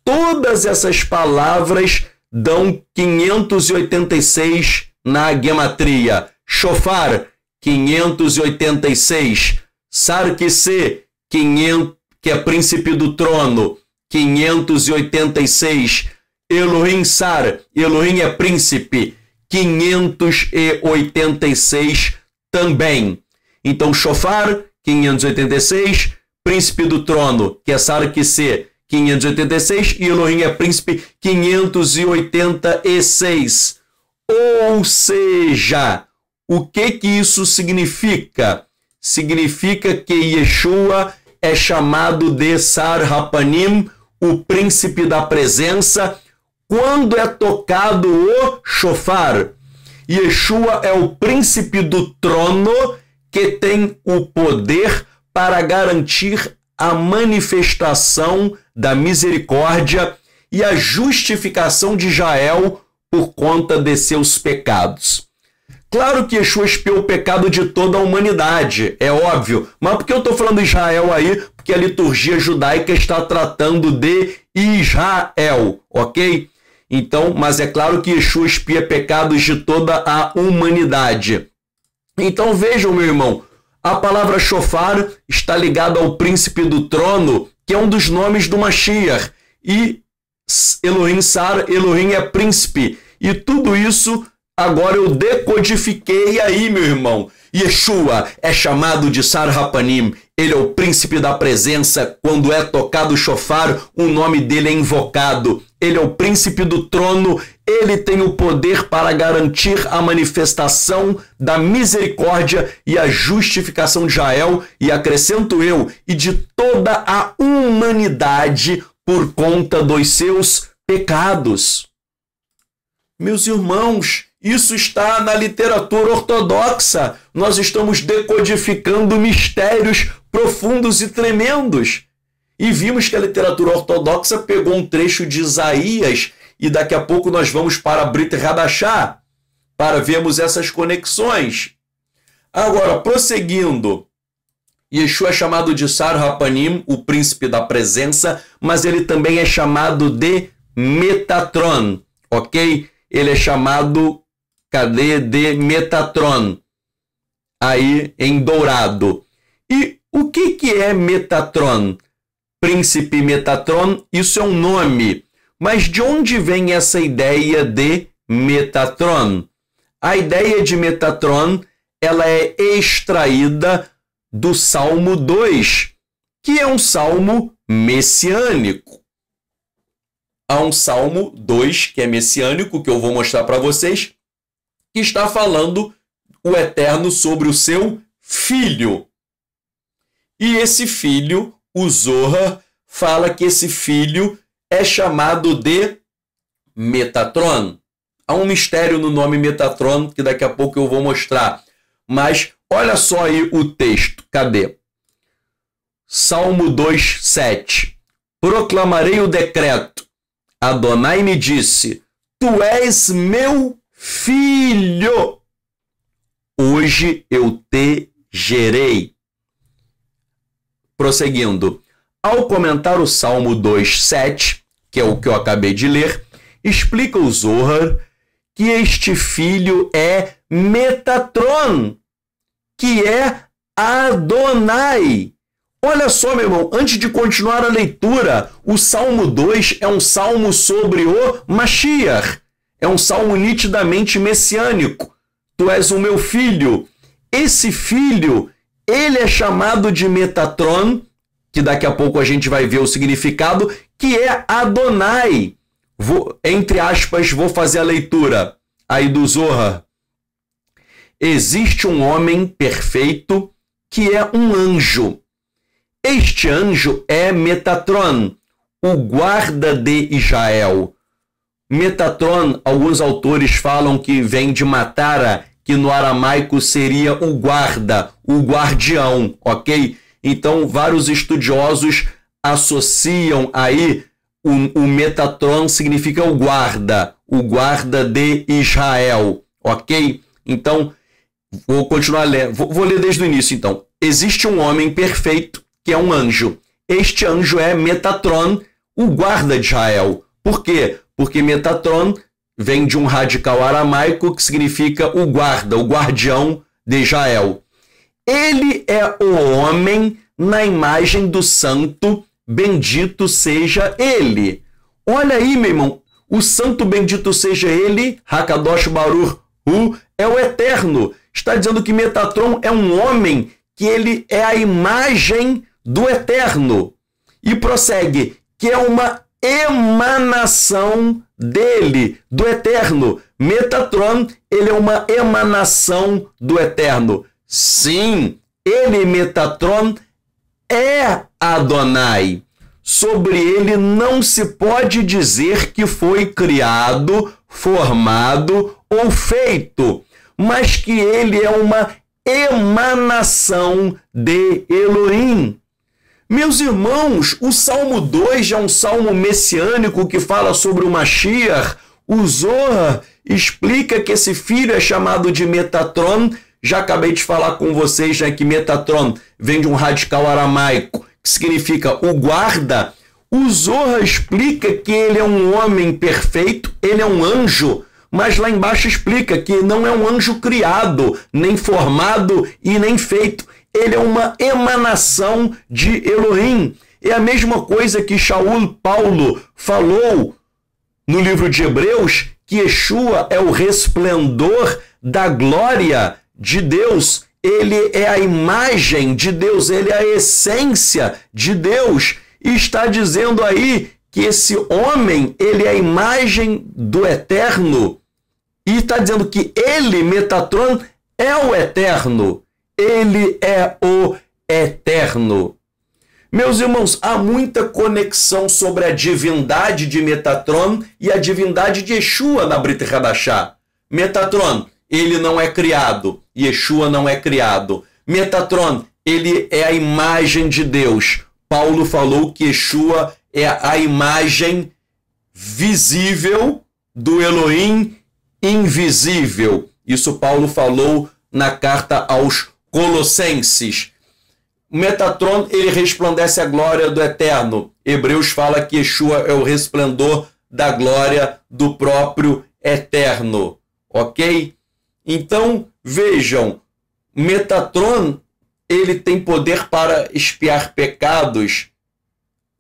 Todas essas palavras dão 586 na gematria. Shofar, 586. Sarkissê, 500, que é príncipe do trono, 586. Elohim Sar, Elohim é príncipe, 586 também. Então, Shofar, 586, príncipe do trono, que é Sarkissê, 586, e Elohim é príncipe, 586. Ou seja, o que isso significa? Significa que Yeshua é chamado de Sar Hapanim, o príncipe da presença, quando é tocado o shofar. Yeshua é o príncipe do trono que tem o poder para garantir a manifestação da misericórdia e a justificação de Israel por conta de seus pecados. Claro que Yeshua expiou o pecado de toda a humanidade, é óbvio. Mas por que eu estou falando Israel aí? Porque a liturgia judaica está tratando de Israel, ok? Então, mas é claro que Yeshua expia pecados de toda a humanidade. Então vejam, meu irmão, a palavra shofar está ligada ao príncipe do trono, que é um dos nomes do Mashiach. E Elohim Sar, Elohim é príncipe. E tudo isso agora eu decodifiquei aí, meu irmão. Yeshua é chamado de Sar Hapanim. Ele é o príncipe da presença. Quando é tocado o shofar, o nome dele é invocado. Ele é o príncipe do trono. Ele tem o poder para garantir a manifestação da misericórdia e a justificação de Israel. E acrescento eu, e de toda a humanidade por conta dos seus pecados. Meus irmãos, isso está na literatura ortodoxa. Nós estamos decodificando mistérios profundos e tremendos. E vimos que a literatura ortodoxa pegou um trecho de Isaías e daqui a pouco nós vamos para a Brit Hadashah para vermos essas conexões. Agora, prosseguindo, Yeshua é chamado de Sar Hapanim, o príncipe da presença, mas ele também é chamado de Metatron, ok? Ele é chamado, de Metatron, aí em dourado. E o que é Metatron? Príncipe Metatron, isso é um nome. Mas de onde vem essa ideia de Metatron? A ideia de Metatron, ela é extraída do Salmo 2, que é um salmo messiânico. Há um Salmo 2, que é messiânico, que eu vou mostrar para vocês, que está falando o Eterno sobre o seu filho. E esse filho, o Zohar, fala que esse filho é chamado de Metatron. Há um mistério no nome Metatron, que daqui a pouco eu vou mostrar. Mas olha só aí o texto. Cadê? Salmo 2, 7. Proclamarei o decreto. Adonai me disse, tu és meu filho. Hoje eu te gerei. Prosseguindo. Ao comentar o Salmo 2, 7, que é o que eu acabei de ler, explica o Zohar que este filho é Metatron, que é Adonai. Olha só, meu irmão, antes de continuar a leitura, o Salmo 2 é um salmo sobre o Mashiach. É um salmo nitidamente messiânico. Tu és o meu filho. Esse filho, ele é chamado de Metatron, que daqui a pouco a gente vai ver o significado, que é Adonai. Entre aspas, vou fazer a leitura aí do Zohar. Existe um homem perfeito que é um anjo. Este anjo é Metatron, o guarda de Israel. Metatron, alguns autores falam que vem de Matara, que no aramaico seria o guarda, o guardião, ok? Então, vários estudiosos associam aí o Metatron significa o guarda de Israel, ok? Então, vou continuar lendo, vou ler desde o início, então. Existe um homem perfeito que é um anjo. Este anjo é Metatron, o guarda de Israel. Por quê? Porque Metatron vem de um radical aramaico que significa o guarda, o guardião de Israel. Ele é o homem na imagem do santo, bendito seja ele. Olha aí, meu irmão, o santo bendito seja ele, Hakadosh Baruch Hu, é o eterno. Está dizendo que Metatron é um homem que ele é a imagem do eterno. E prossegue, que é uma emanação dele, do eterno. Metatron, ele é uma emanação do eterno. Sim, ele, Metatron, é Adonai. Sobre ele não se pode dizer que foi criado, formado ou feito, mas que ele é uma emanação de Elohim. Meus irmãos, o Salmo 2 é um salmo messiânico que fala sobre o Mashiach. O Zohar explica que esse filho é chamado de Metatron. Já acabei de falar com vocês, né, que Metatron vem de um radical aramaico, que significa o guarda. O Zohar explica que ele é um homem perfeito, ele é um anjo, mas lá embaixo explica que não é um anjo criado, nem formado e nem feito. Ele é uma emanação de Elohim. É a mesma coisa que Shaul Paulo falou no livro de Hebreus, que Yeshua é o resplendor da glória de Deus. Ele é a imagem de Deus, ele é a essência de Deus. E está dizendo aí que esse homem, ele é a imagem do eterno. E está dizendo que ele, Metatron, é o eterno. Ele é o eterno. Meus irmãos, há muita conexão sobre a divindade de Metatron e a divindade de Yeshua na Brit Hadashah. Metatron, ele não é criado. Yeshua não é criado. Metatron, ele é a imagem de Deus. Paulo falou que Yeshua é a imagem visível do Elohim invisível. Isso Paulo falou na carta aos Colossenses. Metatron, ele resplandece a glória do eterno. Hebreus fala que Yeshua é o resplendor da glória do próprio eterno. Ok? Então, vejam, Metatron, ele tem poder para expiar pecados.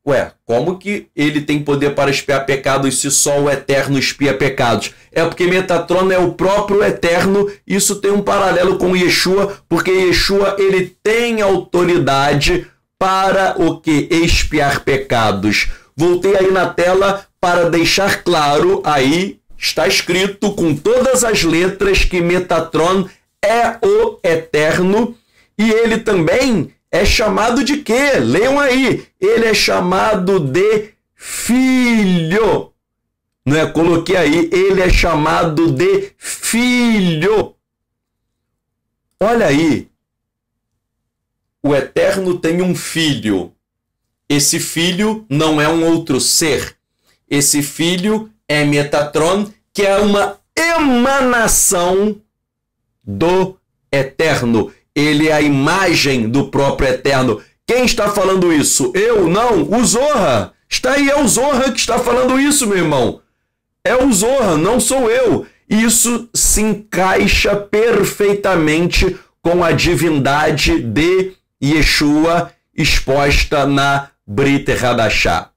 Ué, como que ele tem poder para expiar pecados se só o Eterno expia pecados? É porque Metatron é o próprio Eterno. Isso tem um paralelo com Yeshua, porque Yeshua, ele tem autoridade para o que? Expiar pecados. Voltei aí na tela para deixar claro, aí está escrito com todas as letras que Metatron é o Eterno, e ele também é chamado de quê? Leiam aí. Ele é chamado de filho. Não é? Coloquei aí. Ele é chamado de filho. Olha aí. O Eterno tem um filho. Esse filho não é um outro ser. Esse filho é Metatron, que é uma emanação do Eterno. Ele é a imagem do próprio Eterno. Quem está falando isso? Eu? Não. O Zohar. Está aí, é o Zohar que está falando isso, meu irmão. É o Zohar, não sou eu. Isso se encaixa perfeitamente com a divindade de Yeshua exposta na Brit Hadashah.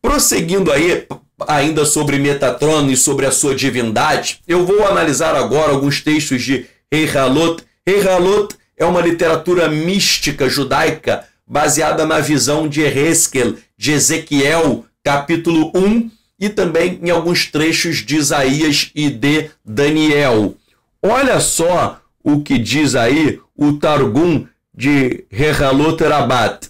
Prosseguindo aí, ainda sobre Metatron e sobre a sua divindade, eu vou analisar agora alguns textos de Heihalot. Heihalot é uma literatura mística judaica baseada na visão de Ehezkel, de Ezequiel, capítulo 1, e também em alguns trechos de Isaías e de Daniel. Olha só o que diz aí o Targum de Heihalot Rabat.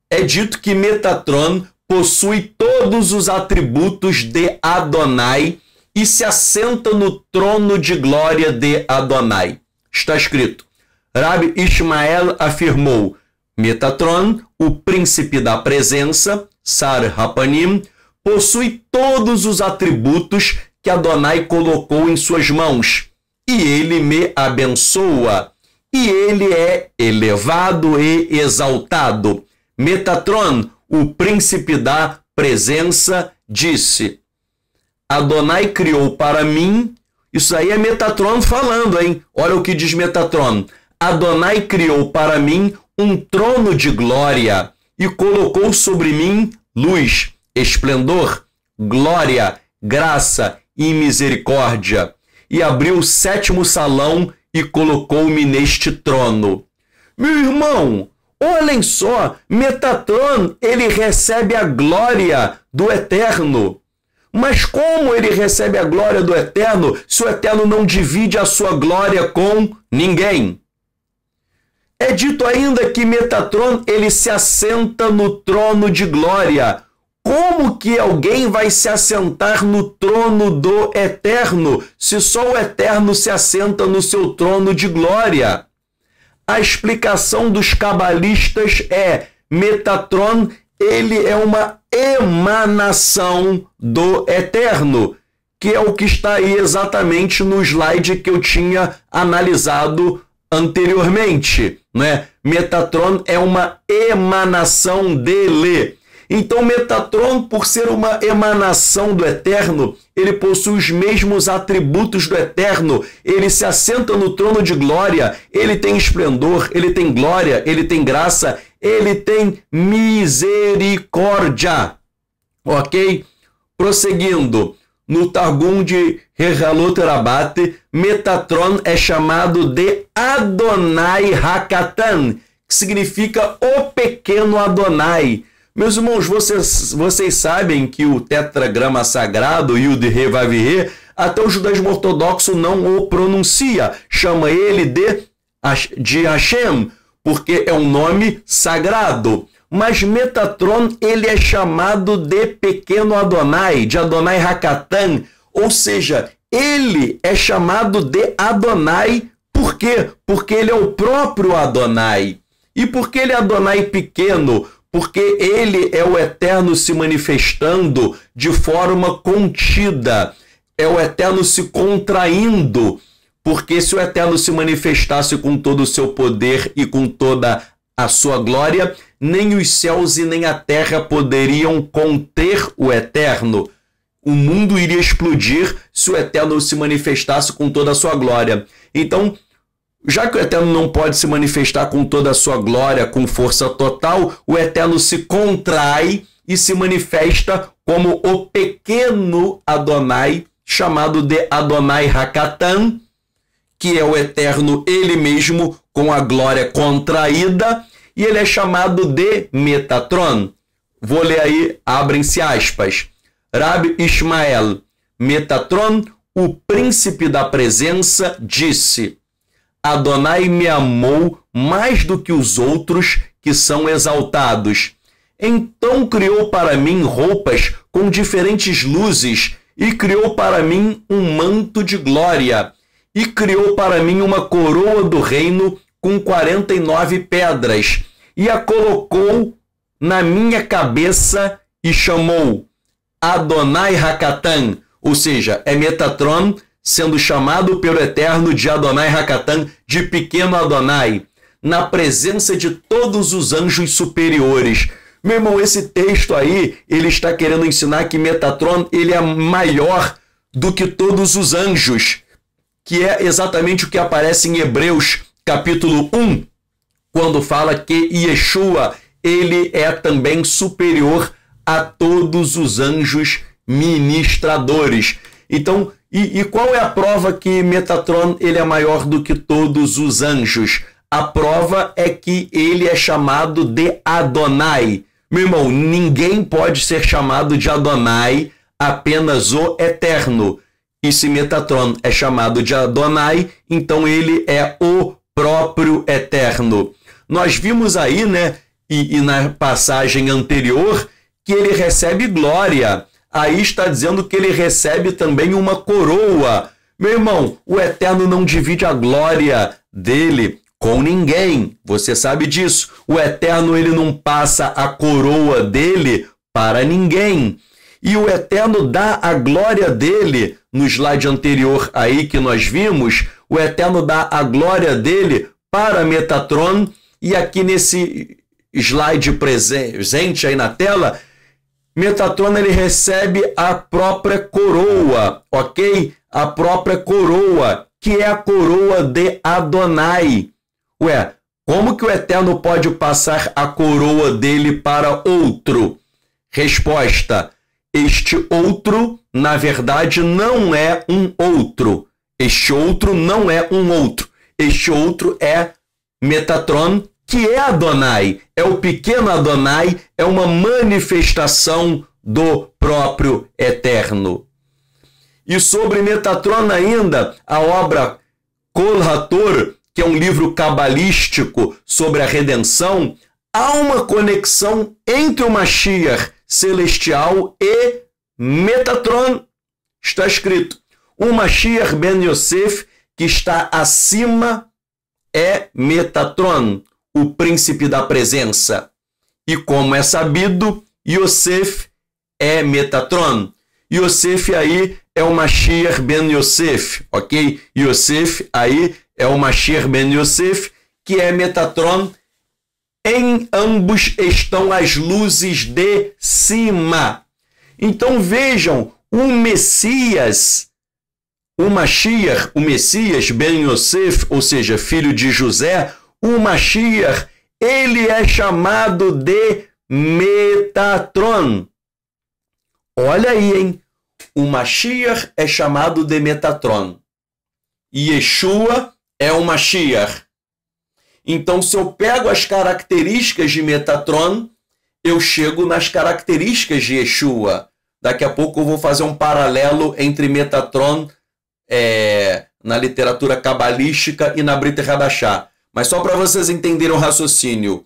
É dito que Metatron possui todos os atributos de Adonai e se assenta no trono de glória de Adonai. Está escrito. Rabi Ishmael afirmou: Metatron, o príncipe da presença, Sar Hapanim, possui todos os atributos que Adonai colocou em suas mãos, e ele me abençoa, e ele é elevado e exaltado. Metatron, o príncipe da presença, disse: Adonai criou para mim. Isso aí é Metatron falando, hein? Olha o que diz Metatron. Adonai criou para mim um trono de glória e colocou sobre mim luz, esplendor, glória, graça e misericórdia. E abriu o 7º salão e colocou-me neste trono. Meu irmão, olhem só, Metatron, ele recebe a glória do Eterno. Mas como ele recebe a glória do Eterno se o Eterno não divide a sua glória com ninguém? É dito ainda que Metatron, ele se assenta no trono de glória. Como que alguém vai se assentar no trono do Eterno se só o Eterno se assenta no seu trono de glória? A explicação dos cabalistas é: Metatron, ele é uma emanação do Eterno, que é o que está aí exatamente no slide que eu tinha analisado anteriormente, né? Metatron é uma emanação dele. Então Metatron, por ser uma emanação do Eterno, ele possui os mesmos atributos do Eterno, ele se assenta no trono de glória, ele tem esplendor, ele tem glória, ele tem graça, ele tem misericórdia. Ok? Prosseguindo, no Targum de Heihalot Rabat, Metatron é chamado de Adonai Hakatan, que significa o pequeno Adonai. Meus irmãos, vocês sabem que o tetragrama sagrado, Yud He Vav He, até o judaísmo ortodoxo não o pronuncia, chama ele de Hashem, porque é um nome sagrado. Mas Metatron, ele é chamado de pequeno Adonai, de Adonai Hakatan, ou seja, ele é chamado de Adonai, por quê? Porque ele é o próprio Adonai. E por que ele é Adonai pequeno? Porque ele é o Eterno se manifestando de forma contida, é o Eterno se contraindo, porque se o Eterno se manifestasse com todo o seu poder e com toda a sua glória, nem os céus e nem a terra poderiam conter o Eterno. O mundo iria explodir se o Eterno se manifestasse com toda a sua glória. Então, já que o Eterno não pode se manifestar com toda a sua glória, com força total, o Eterno se contrai e se manifesta como o pequeno Adonai, chamado de Adonai Hakatan, que é o Eterno ele mesmo com a glória contraída, e ele é chamado de Metatron. Vou ler aí, abrem-se aspas. Rabi Ishmael, Metatron, o príncipe da presença, disse: Adonai me amou mais do que os outros que são exaltados. Então criou para mim roupas com diferentes luzes, e criou para mim um manto de glória, e criou para mim uma coroa do reino com 49 pedras, e a colocou na minha cabeça e chamou Adonai Hakatan, ou seja, é Metatron sendo chamado pelo Eterno de Adonai Hakatan, de pequeno Adonai, na presença de todos os anjos superiores. Meu irmão, esse texto aí, ele está querendo ensinar que Metatron, ele é maior do que todos os anjos, que é exatamente o que aparece em Hebreus, capítulo 1, quando fala que Yeshua, ele é também superior a todos os anjos ministradores. Então, e qual é a prova que Metatron ele é maior do que todos os anjos? A prova é que ele é chamado de Adonai. Meu irmão, ninguém pode ser chamado de Adonai, apenas o Eterno. E se Metatron é chamado de Adonai, então ele é o próprio Eterno. Nós vimos aí, né, e na passagem anterior, que ele recebe glória. Aí está dizendo que ele recebe também uma coroa. Meu irmão, o Eterno não divide a glória dele com ninguém. Você sabe disso. O Eterno ele não passa a coroa dele para ninguém. E o Eterno dá a glória dele, no slide anterior aí que nós vimos, o Eterno dá a glória dele para Metatron, e aqui nesse slide presente aí na tela, Metatron ele recebe a própria coroa, ok? A própria coroa, que é a coroa de Adonai. Ué, como que o Eterno pode passar a coroa dele para outro? Resposta: este outro, na verdade, não é um outro. Este outro não é um outro. Este outro é Metatron, que é Adonai. É o pequeno Adonai, é uma manifestação do próprio Eterno. E sobre Metatron ainda, a obra Kol HaTor, que é um livro cabalístico sobre a redenção, há uma conexão entre o Mashiach celestial e Metatron. Está escrito: o Mashiach ben Yosef, que está acima, é Metatron, o príncipe da presença. E como é sabido, Yosef é Metatron. Yosef aí é o Mashiach ben Yosef, ok? Yosef aí é o Mashiach ben Yosef, que é Metatron. Em ambos estão as luzes de cima. Então vejam, o Messias, o Mashiach, o Messias ben Yosef, ou seja, filho de José, o Mashiach, ele é chamado de Metatron. Olha aí, hein? O Mashiach é chamado de Metatron. Yeshua é o Mashiach. Então, se eu pego as características de Metatron, eu chego nas características de Yeshua. Daqui a pouco eu vou fazer um paralelo entre Metatron na literatura cabalística e na Brit Hadashah. Mas só para vocês entenderem o raciocínio,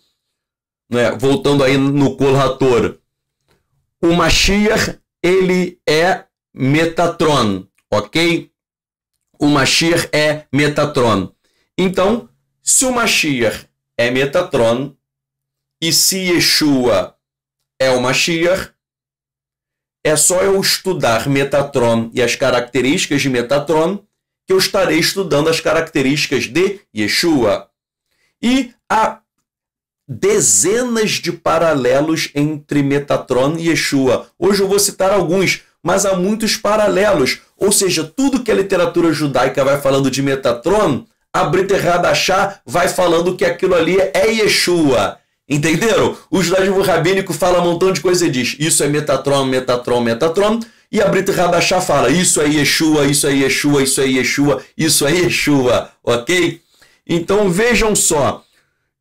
né? Voltando aí no Kol HaTor, o Mashiach, ele é Metatron, ok? O Mashiach é Metatron. Então, se o Mashiach é Metatron e se Yeshua é o Mashiach, é só eu estudar Metatron e as características de Metatron que eu estarei estudando as características de Yeshua. E há dezenas de paralelos entre Metatron e Yeshua. Hoje eu vou citar alguns, mas há muitos paralelos. Ou seja, tudo que a literatura judaica vai falando de Metatron, a Brit Hadashah vai falando que aquilo ali é Yeshua. Entenderam? O judaísmo rabínico fala um montão de coisa e diz: isso é Metatron, Metatron, Metatron. E a Brit Hadashah fala: isso é Yeshua, isso é Yeshua, isso é Yeshua, isso é Yeshua. Ok? Então vejam só.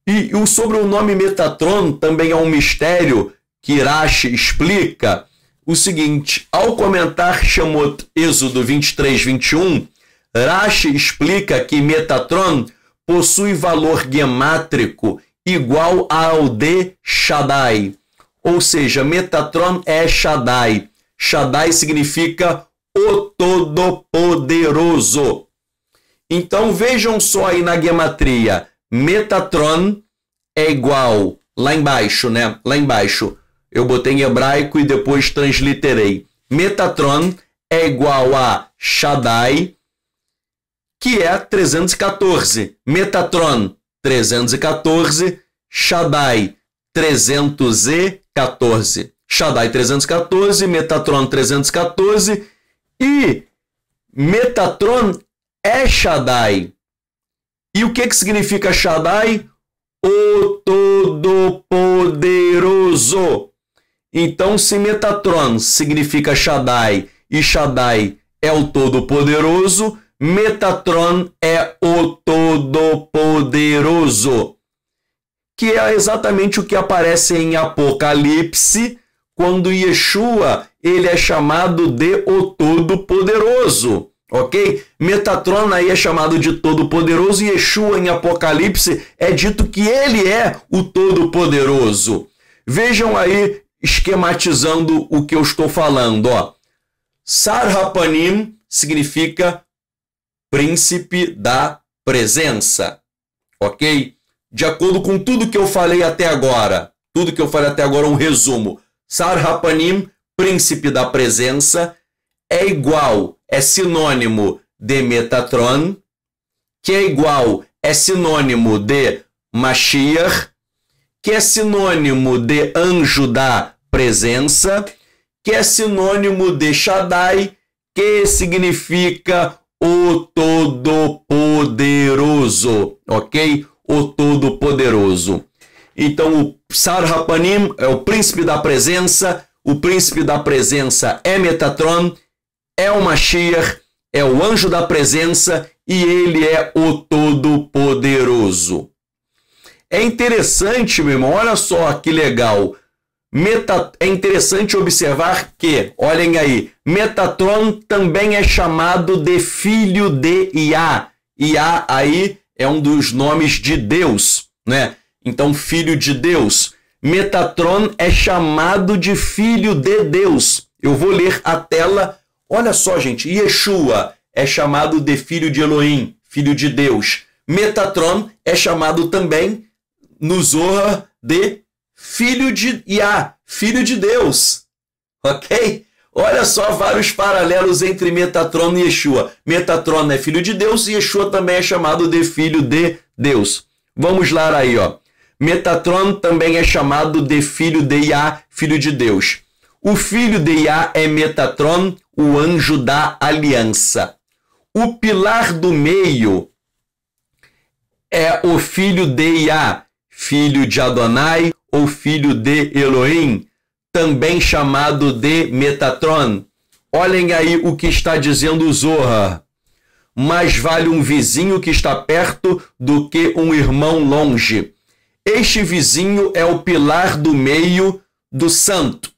E sobre o nome Metatron também é um mistério que Rashi explica o seguinte: ao comentar Shemot Êxodo 23, 21, Rashi explica que Metatron possui valor gemátrico igual ao de Shaddai. Ou seja, Metatron é Shaddai. Shaddai significa o Todo-Poderoso. Então vejam só aí na gematria. Metatron é igual, lá embaixo, né? Lá embaixo. Eu botei em hebraico e depois transliterei. Metatron é igual a Shaddai, que é 314. Metatron, 314. Shaddai, 314. Shaddai, 314. Metatron, 314. E Metatron é Shaddai. E o que significa Shaddai? o Todo-Poderoso. Então, se Metatron significa Shaddai e Shaddai é o Todo-Poderoso, Metatron é o Todo-Poderoso, que é exatamente o que aparece em Apocalipse, quando Yeshua ele é chamado de o Todo-Poderoso, ok? Metatron aí é chamado de Todo-Poderoso e Yeshua em Apocalipse é dito que ele é o Todo-Poderoso. Vejam aí, esquematizando o que eu estou falando, ó. Sar Hapanim significa príncipe da presença, ok? De acordo com tudo que eu falei até agora, um resumo. Sar Hapanim, príncipe da presença, é igual, é sinônimo de Metatron, que é igual, é sinônimo de Mashiach, que é sinônimo de anjo da presença, que é sinônimo de Shaddai, que significa o Todo-Poderoso, ok? O Todo-Poderoso. Então, o Sar Hapanim é o príncipe da presença, o príncipe da presença é Metatron, é o Mashiach, é o anjo da presença e ele é o Todo-Poderoso. É interessante, meu irmão, olha só que legal. É interessante observar que, olhem aí, Metatron também é chamado de filho de Iá. Iá aí é um dos nomes de Deus, né? Então, filho de Deus. Metatron é chamado de filho de Deus. Eu vou ler a tela. Olha só, gente. Yeshua é chamado de filho de Elohim, filho de Deus. Metatron é chamado também no Zohar de filho de Iá, filho de Deus. Ok? Olha só vários paralelos entre Metatron e Yeshua. Metatron é filho de Deus e Yeshua também é chamado de filho de Deus. Vamos lá aí, ó. Metatron também é chamado de filho de Iá, filho de Deus. O filho de Iá é Metatron, o anjo da aliança. O pilar do meio é o filho de Iá, filho de Adonai ou filho de Elohim, também chamado de Metatron. Olhem aí o que está dizendo o Zohar. Mais vale um vizinho que está perto do que um irmão longe. Este vizinho é o pilar do meio do santo.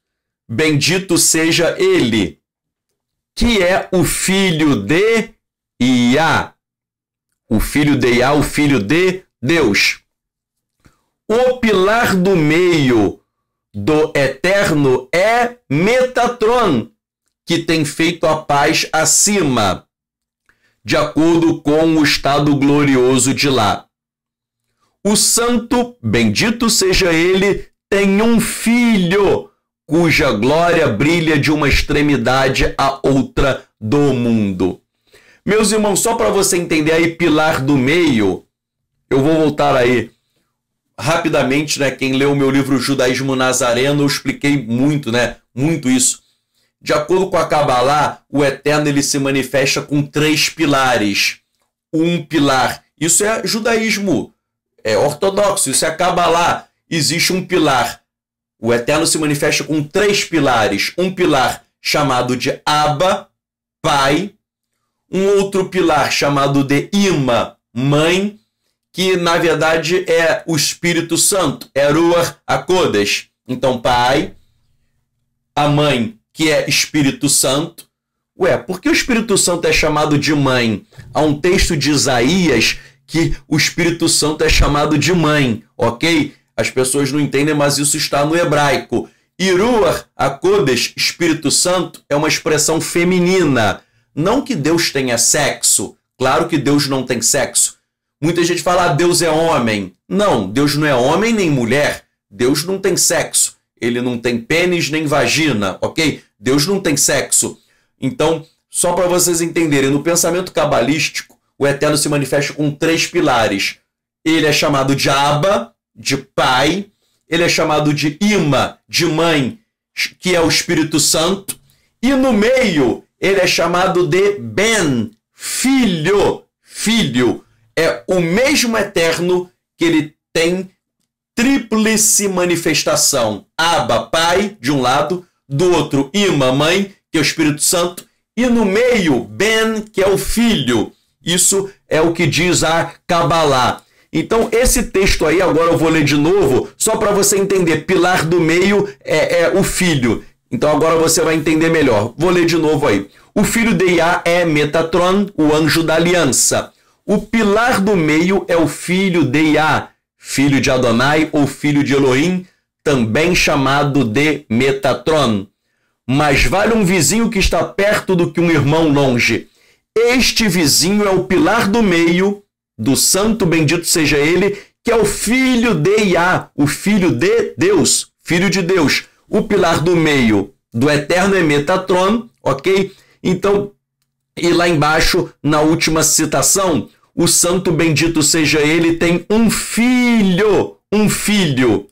Bendito seja ele, que é o filho de Iá. O filho de Iá, o filho de Deus. O pilar do meio do Eterno é Metatron, que tem feito a paz acima, de acordo com o estado glorioso de lá. O santo, bendito seja ele, tem um filho, cuja glória brilha de uma extremidade à outra do mundo. Meus irmãos, só para você entender aí, pilar do meio, eu vou voltar aí rapidamente, né? Quem leu o meu livro Judaísmo Nazareno, eu expliquei muito, né? Muito isso. De acordo com a Kabbalah, o Eterno ele se manifesta com 3 pilares. Um pilar, isso é judaísmo, é ortodoxo, isso é Kabbalah. Existe um pilar. O Eterno se manifesta com 3 pilares. Um pilar chamado de Abba, pai. Um outro pilar chamado de Ima, mãe, que na verdade é o Espírito Santo, é Ruach HaKodesh. Então, pai, a mãe, que é Espírito Santo. Ué, por que o Espírito Santo é chamado de mãe? Há um texto de Isaías que o Espírito Santo é chamado de mãe, ok? As pessoas não entendem, mas isso está no hebraico. E Ruach HaKodesh, Espírito Santo, é uma expressão feminina. Não que Deus tenha sexo. Claro que Deus não tem sexo. Muita gente fala, Deus é homem. Não, Deus não é homem nem mulher. Deus não tem sexo. Ele não tem pênis nem vagina, ok? Deus não tem sexo. Então, só para vocês entenderem, no pensamento cabalístico, o Eterno se manifesta com 3 pilares. Ele é chamado de Abba, de pai. Ele é chamado de Ima, de mãe, que é o Espírito Santo. E no meio, ele é chamado de Ben, filho. Filho. É o mesmo Eterno que ele tem tríplice manifestação. Abba, Pai, de um lado, do outro, Ima, Mãe, que é o Espírito Santo, e no meio, Ben, que é o Filho. Isso é o que diz a Kabbalah. Então, esse texto aí, agora eu vou ler de novo, só para você entender. Pilar do meio é o Filho. Então, agora você vai entender melhor. Vou ler de novo aí. O filho de Yah é Metatron, o anjo da aliança. O pilar do meio é o filho de Yah, filho de Adonai ou filho de Elohim, também chamado de Metatron. Mais vale um vizinho que está perto do que um irmão longe. Este vizinho é o pilar do meio do santo, bendito seja ele, que é o filho de Yah, o filho de Deus, filho de Deus. O pilar do meio do eterno é Metatron, ok? Então, e lá embaixo, na última citação, o santo, bendito seja ele, tem um filho, um filho.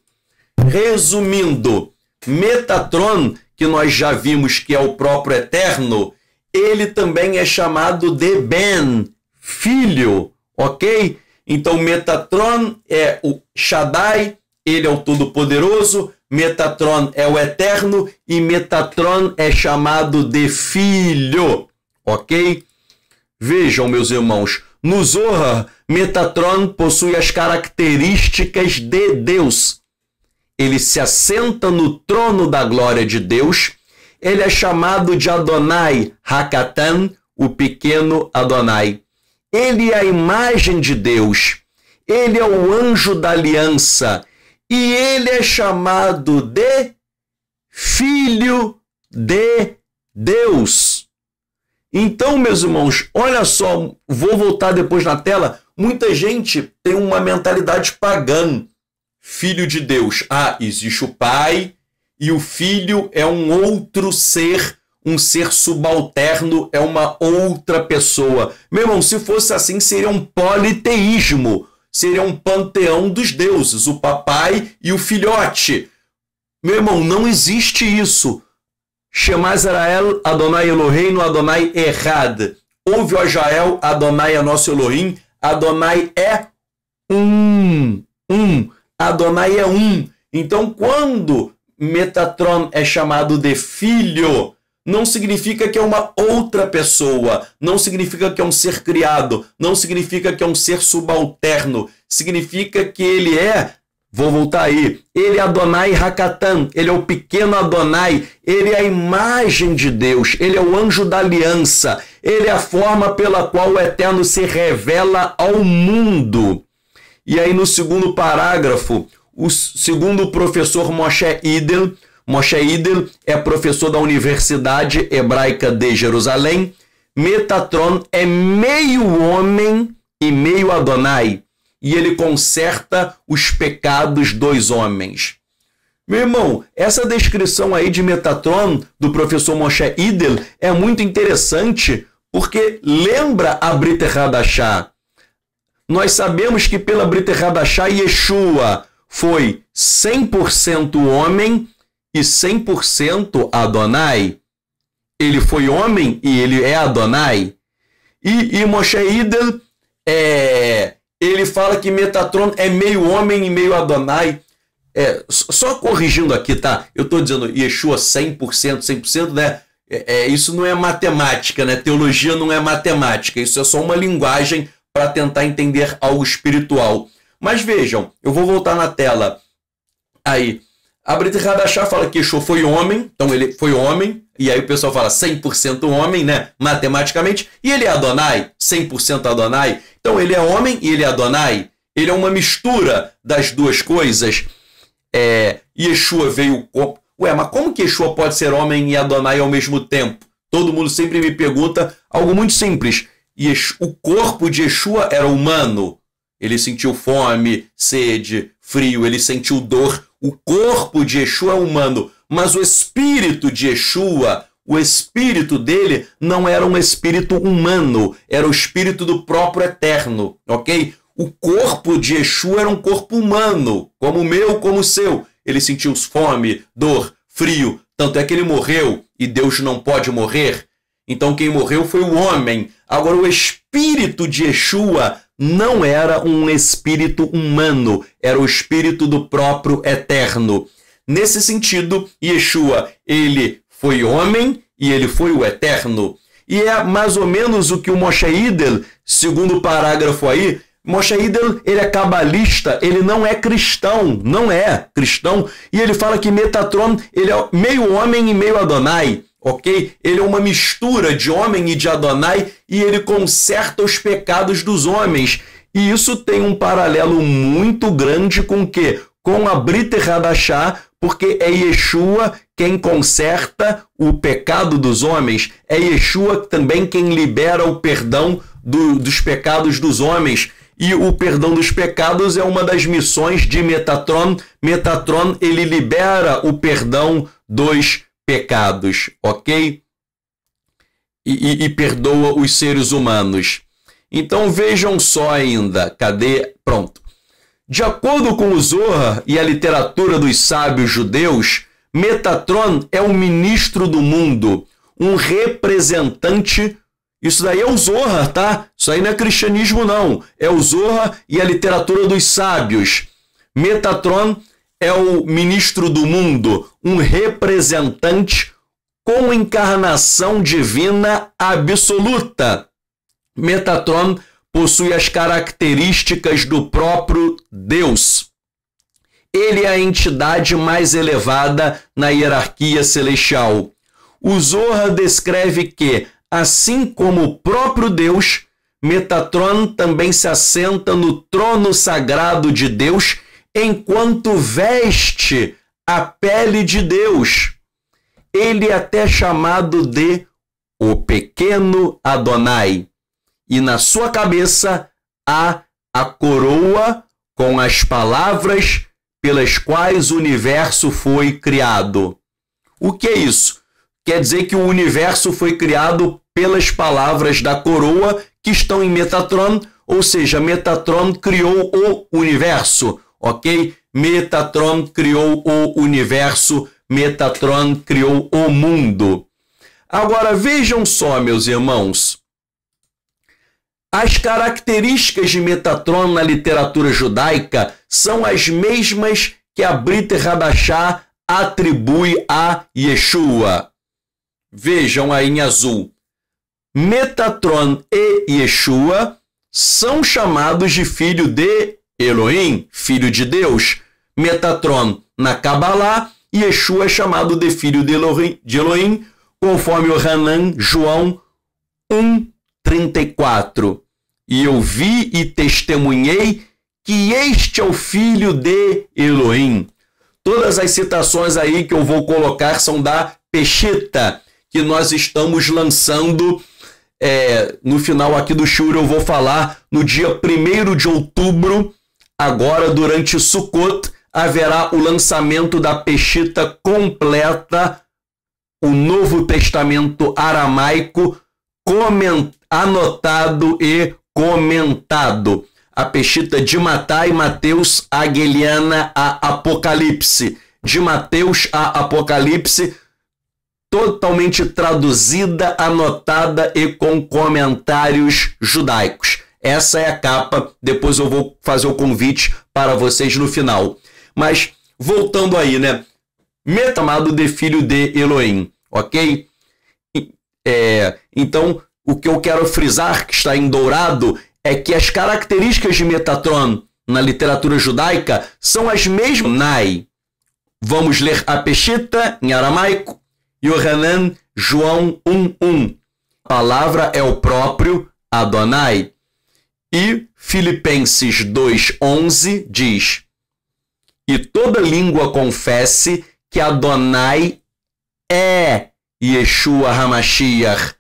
Resumindo, Metatron, que nós já vimos que é o próprio eterno, ele também é chamado de Ben, filho, ok? Então, Metatron é o Shaddai, ele é o Todo-Poderoso, Metatron é o Eterno e Metatron é chamado de Filho, ok? Vejam, meus irmãos, no Zohar, Metatron possui as características de Deus. Ele se assenta no trono da glória de Deus. Ele é chamado de Adonai Hakatan, o pequeno Adonai. Ele é a imagem de Deus. Ele é o anjo da aliança. E ele é chamado de Filho de Deus. Então, meus irmãos, olha só, vou voltar depois na tela. Muita gente tem uma mentalidade pagã. Filho de Deus. Ah, existe o Pai e o Filho é um outro ser, um ser subalterno, é uma outra pessoa. Meu irmão, se fosse assim, seria um politeísmo. Seria um panteão dos deuses, o papai e o filhote. Meu irmão, não existe isso. Shema Israel, Adonai Eloheinu, Adonai Echad. Ouve, ó Israel, Adonai é nosso Elohim, Adonai é um. Adonai é um. Então, quando Metatron é chamado de filho, não significa que é uma outra pessoa, não significa que é um ser criado, não significa que é um ser subalterno, significa que ele é, vou voltar aí, ele é Adonai Hakatan, ele é o pequeno Adonai, ele é a imagem de Deus, ele é o anjo da aliança, ele é a forma pela qual o Eterno se revela ao mundo. E aí no segundo parágrafo, o segundo professor Moshe Idel é professor da Universidade Hebraica de Jerusalém. Metatron é meio homem e meio Adonai. E ele conserta os pecados dos homens. Meu irmão, essa descrição aí de Metatron do professor Moshe Idel é muito interessante porque lembra a Brit Hadashah. Nós sabemos que pela Brit Hadashah Yeshua foi 100% homem e 100% Adonai. Ele foi homem e ele é Adonai. E Moshe Idel, ele fala que Metatron é meio homem e meio Adonai. Só corrigindo aqui, tá? Eu estou dizendo Yeshua 100%, né? Isso não é matemática, né? Teologia não é matemática. Isso é só uma linguagem para tentar entender algo espiritual. Mas vejam, eu vou voltar na tela. Aí, a Brit Hadashah fala que Yeshua foi homem, então ele foi homem, e aí o pessoal fala 100% homem, né, matematicamente, e ele é Adonai, 100% Adonai, então ele é homem e ele é Adonai, ele é uma mistura das duas coisas. Yeshua veio... mas como que Yeshua pode ser homem e Adonai ao mesmo tempo? Todo mundo sempre me pergunta algo muito simples. O corpo de Yeshua era humano, ele sentiu fome, sede, frio, ele sentiu dor. O corpo de Yeshua é humano, mas o espírito de Yeshua, o espírito dele não era um espírito humano, era o espírito do próprio Eterno, ok? O corpo de Yeshua era um corpo humano, como o meu, como o seu. Ele sentiu fome, dor, frio, tanto é que ele morreu e Deus não pode morrer. Então quem morreu foi o homem. Agora o espírito de Yeshua não era um espírito humano, era o espírito do próprio Eterno. Nesse sentido, Yeshua, ele foi homem e ele foi o Eterno. E é mais ou menos o que o Moshe Idel, segundo o parágrafo aí, Moshe Idel, ele é cabalista, ele não é cristão, e ele fala que Metatron, ele é meio homem e meio Adonai, ok? Ele é uma mistura de homem e de Adonai, e ele conserta os pecados dos homens. E isso tem um paralelo muito grande com o quê? Com a Brit Hadashah, porque é Yeshua quem conserta o pecado dos homens, é Yeshua também quem libera o perdão dos pecados dos homens. E o perdão dos pecados é uma das missões de Metatron. Metatron, ele libera o perdão dos pecados, ok? E perdoa os seres humanos. Então vejam só ainda, cadê? Pronto. De acordo com o Zohar e a literatura dos sábios judeus, Metatron é o ministro do mundo, um representante. Isso daí é o Zohar, tá? Isso aí não é cristianismo, não. É o Zohar e a literatura dos sábios. Metatron é o ministro do mundo, um representante com encarnação divina absoluta. Metatron possui as características do próprio Deus. Ele é a entidade mais elevada na hierarquia celestial. O Zohar descreve que, assim como o próprio Deus, Metatron também se assenta no trono sagrado de Deus enquanto veste a pele de Deus. Ele é até chamado de o pequeno Adonai. E na sua cabeça há a coroa com as palavras pelas quais o universo foi criado. O que é isso? Quer dizer que o universo foi criado pelas palavras da coroa que estão em Metatron, ou seja, Metatron criou o universo, ok? Metatron criou o universo, Metatron criou o mundo. Agora vejam só, meus irmãos, as características de Metatron na literatura judaica são as mesmas que a Brit Hadashah atribui a Yeshua. Vejam aí em azul. Metatron e Yeshua são chamados de filho de Elohim, filho de Deus. Metatron na Kabbalah, Yeshua é chamado de filho de Elohim, conforme o Hanan, João 1:34. E eu vi e testemunhei que este é o filho de Elohim. Todas as citações aí que eu vou colocar são da Peshita, que nós estamos lançando no final aqui do Shur. Eu vou falar no dia 1º de outubro, agora durante Sukkot, haverá o lançamento da Peshita completa, o Novo Testamento aramaico, anotado e comentado. A Peshita de Matai, Mateus, Ageliana a Apocalipse. De Mateus a Apocalipse, totalmente traduzida, anotada e com comentários judaicos. Essa é a capa, depois eu vou fazer o convite para vocês no final. Mas, voltando aí, né? Metamado de filho de Elohim, ok? Então, o que eu quero frisar, que está em dourado, é que as características de Metatron na literatura judaica são as mesmas. Nai. Vamos ler a Peshita em aramaico. Yohanan, João 1:1. A palavra é o próprio Adonai. E Filipenses 2:11 diz: e toda língua confesse que Adonai é Yeshua HaMashiach,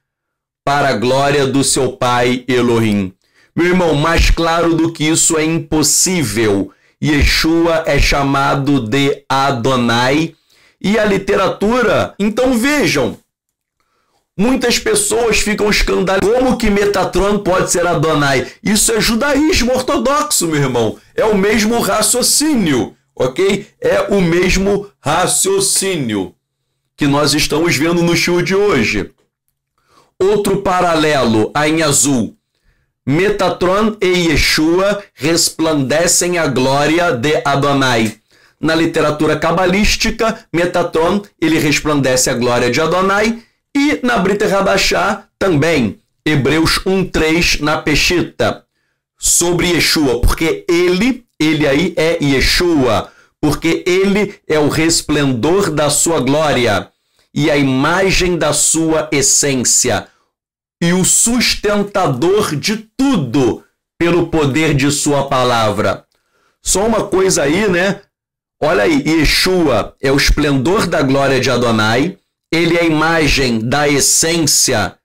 para a glória do seu Pai Elohim. Meu irmão, mais claro do que isso é impossível. Yeshua é chamado de Adonai. E a literatura, então vejam, muitas pessoas ficam escandalizadas. Como que Metatron pode ser Adonai? Isso é judaísmo ortodoxo, meu irmão. É o mesmo raciocínio, ok? É o mesmo raciocínio que nós estamos vendo no show de hoje. Outro paralelo, aí em azul. Metatron e Yeshua resplandecem a glória de Adonai. Na literatura cabalística, Metatron, ele resplandece a glória de Adonai, e na Brit Hadashah também, Hebreus 1:3 na Peshita, sobre Yeshua, porque ele aí é Yeshua, porque ele é o resplendor da sua glória e a imagem da sua essência, e o sustentador de tudo pelo poder de sua palavra. Só uma coisa aí, né? Olha aí, Yeshua é o esplendor da glória de Adonai, ele é a imagem da essência,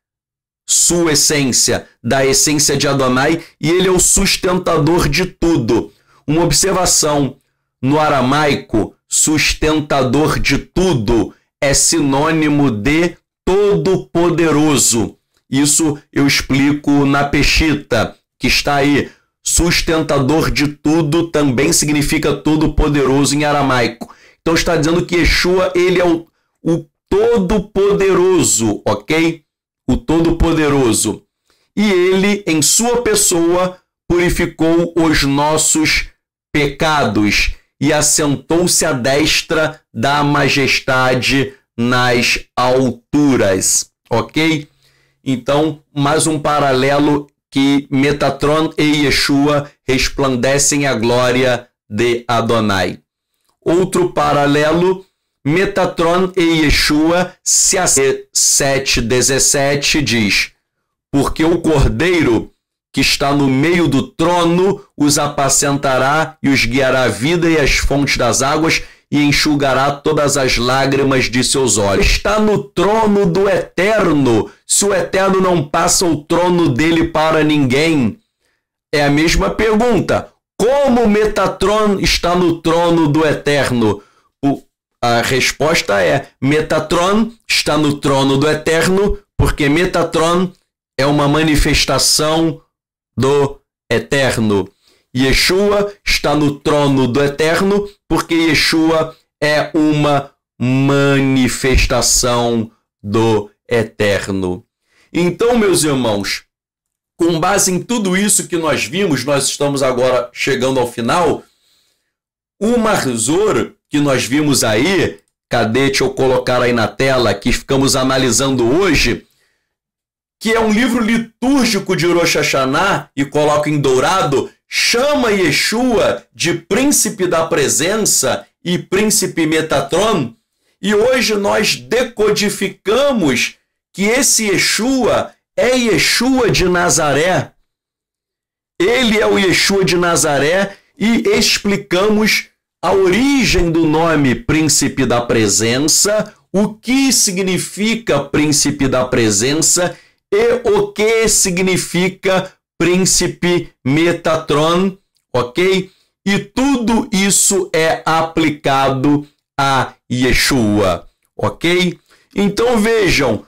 sua essência, da essência de Adonai, e ele é o sustentador de tudo. Uma observação, no aramaico, sustentador de tudo é sinônimo de todo-poderoso. Isso eu explico na Peshita, que está aí. Sustentador de tudo também significa todo-poderoso em aramaico. Então está dizendo que Yeshua, ele é o todo-poderoso, ok? O todo-poderoso. E ele, em sua pessoa, purificou os nossos pecados e assentou-se à destra da majestade nas alturas, ok? Então, mais um paralelo que Metatron e Yeshua resplandecem a glória de Adonai. Outro paralelo, Metatron e Yeshua, 7:17 diz: porque o Cordeiro que está no meio do trono os apacentará e os guiará à vida e às fontes das águas e enxugará todas as lágrimas de seus olhos. Está no trono do Eterno. Se o Eterno não passa o trono dele para ninguém, é a mesma pergunta. Como Metatron está no trono do Eterno? A resposta é: Metatron está no trono do Eterno, porque Metatron é uma manifestação do Eterno. Yeshua está no trono do Eterno, porque Yeshua é uma manifestação do Eterno. Então, meus irmãos, com base em tudo isso que nós vimos, nós estamos agora chegando ao final. O Marzor que nós vimos aí, cadê? Deixa eu colocar aí na tela, que ficamos analisando hoje, que é um livro litúrgico de Rosh Hashanah, e coloco em dourado, chama Yeshua de príncipe da presença e príncipe Metatron, e hoje nós decodificamos que esse Yeshua é Yeshua de Nazaré. Ele é o Yeshua de Nazaré, e explicamos a origem do nome príncipe da presença, o que significa príncipe da presença e o que significa príncipe Metatron, ok? E tudo isso é aplicado a Yeshua, ok? Então vejam,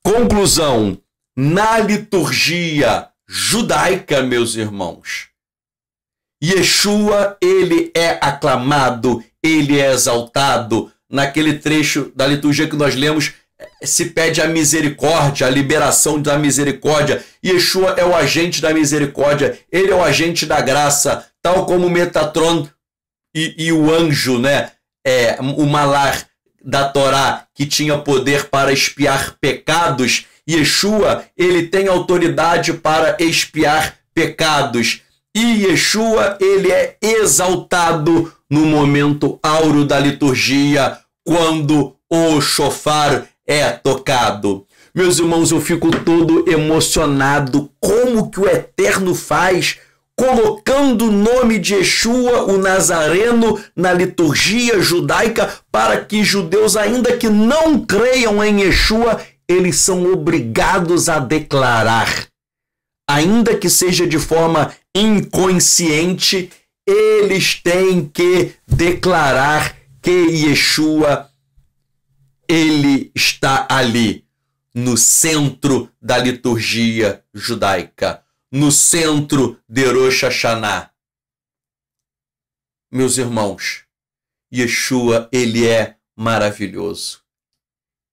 conclusão, na liturgia judaica, meus irmãos, Yeshua, ele é aclamado, ele é exaltado. Naquele trecho da liturgia que nós lemos, se pede a misericórdia, a liberação da misericórdia. Yeshua é o agente da misericórdia, ele é o agente da graça, tal como Metatron e o anjo, né? O malar da Torá, que tinha poder para expiar pecados. Yeshua, ele tem autoridade para expiar pecados. E Yeshua, ele é exaltado no momento áureo da liturgia, quando o shofar é tocado. Meus irmãos, eu fico todo emocionado como que o Eterno faz, colocando o nome de Yeshua, o Nazareno, na liturgia judaica, para que judeus, ainda que não creiam em Yeshua, eles são obrigados a declarar. Ainda que seja de forma inconsciente, eles têm que declarar que Yeshua, ele está ali, no centro da liturgia judaica, no centro de Rosh Hashanah. Meus irmãos, Yeshua, ele é maravilhoso.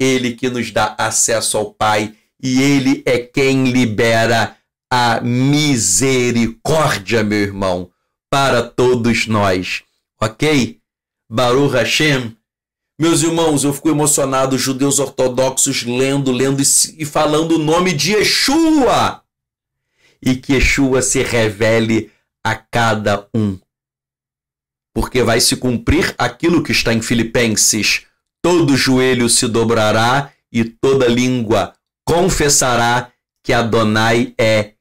Ele que nos dá acesso ao Pai, e ele é quem libera a misericórdia, meu irmão, para todos nós. Ok? Baruch Hashem. Meus irmãos, eu fico emocionado, os judeus ortodoxos lendo e falando o nome de Yeshua. E que Yeshua se revele a cada um. Porque vai se cumprir aquilo que está em Filipenses. Todo joelho se dobrará e toda língua confessará que Adonai é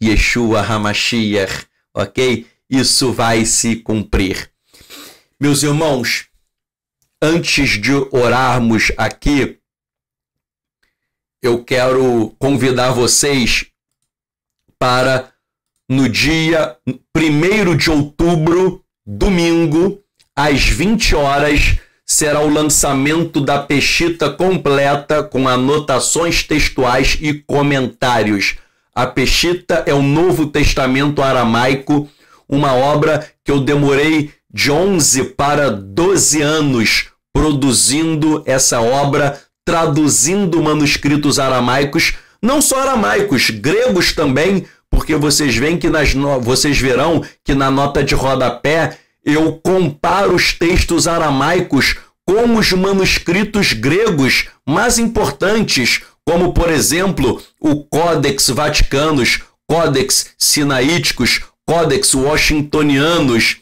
Yeshua HaMashiach. Ok? Isso vai se cumprir. Meus irmãos, antes de orarmos aqui, eu quero convidar vocês para, no dia 1º de outubro, domingo, às 20 horas, será o lançamento da Peshita completa com anotações textuais e comentários. A Peshita é o Novo Testamento aramaico, uma obra que eu demorei de 11 para 12 anos produzindo essa obra, traduzindo manuscritos aramaicos, não só aramaicos, gregos também, porque vocês verão que na nota de rodapé eu comparo os textos aramaicos com os manuscritos gregos mais importantes, como, por exemplo, o Codex Vaticanos, Codex Sinaíticos, Codex Washingtonianos,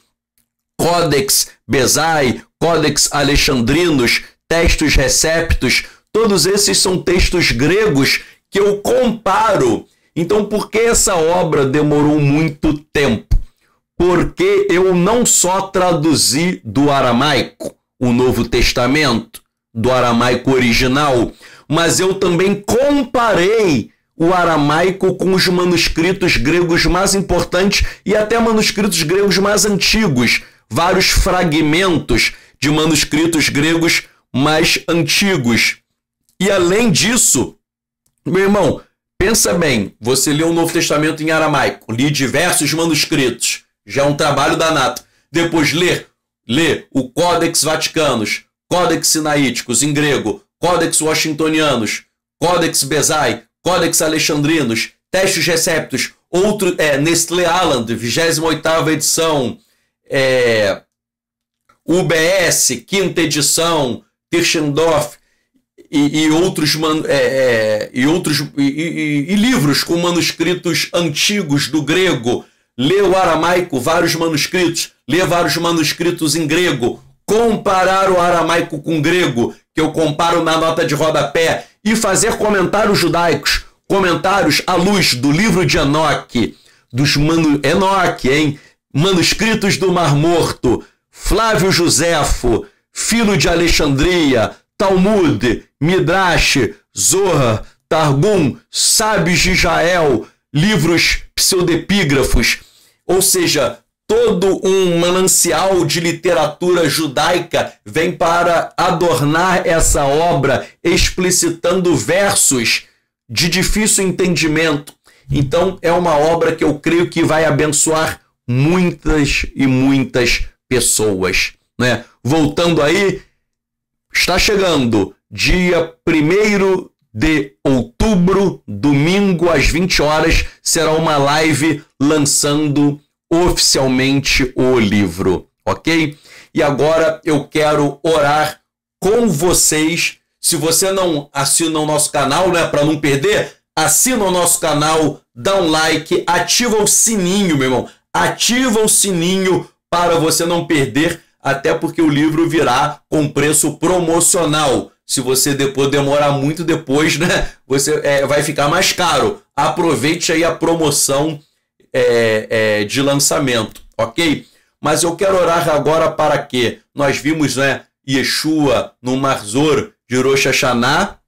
Codex Bezae, Codex Alexandrinos, textos receptos, todos esses são textos gregos que eu comparo. Então, por que essa obra demorou muito tempo? Porque eu não só traduzi do aramaico o Novo Testamento, do aramaico original, mas eu também comparei o aramaico com os manuscritos gregos mais importantes e até manuscritos gregos mais antigos, vários fragmentos de manuscritos gregos mais antigos. E além disso, meu irmão, pensa bem, você lê o Novo Testamento em aramaico, li diversos manuscritos, já é um trabalho danado. Depois lê o Codex Vaticanos, Codex Sinaíticos em grego, Codex Washingtonianos, Codex Bezae, Codex Alexandrinos, textos receptos, Nestlé Aland, 28ª edição, UBS, 5ª edição, Tischendorf e livros com manuscritos antigos do grego. Lê o aramaico, vários manuscritos, lê vários manuscritos em grego, comparar o aramaico com o grego, que eu comparo na nota de rodapé, e fazer comentários judaicos, comentários à luz do livro de Enoque, manuscritos do Mar Morto, Flávio Josefo, Filo de Alexandria, Talmud, Midrash, Zohar, Targum, Sábios de Israel, livros pseudepígrafos, ou seja, todo um manancial de literatura judaica vem para adornar essa obra, explicitando versos de difícil entendimento. Então, é uma obra que eu creio que vai abençoar muitas e muitas pessoas, né? Voltando aí, está chegando dia 1º de outubro, domingo às 20 horas, será uma live lançando oficialmente o livro, ok? E agora eu quero orar com vocês. Se você não assina o nosso canal, né, para não perder, assina o nosso canal, dá um like, ativa o sininho, meu irmão. Ativa o sininho para você não perder, até porque o livro virá com preço promocional. Se você depois demorar muito depois, né, vai ficar mais caro. Aproveite aí a promoção de lançamento, ok? Mas eu quero orar agora para que nós vimos, né, Yeshua no Marzor de Rosh Hashanah.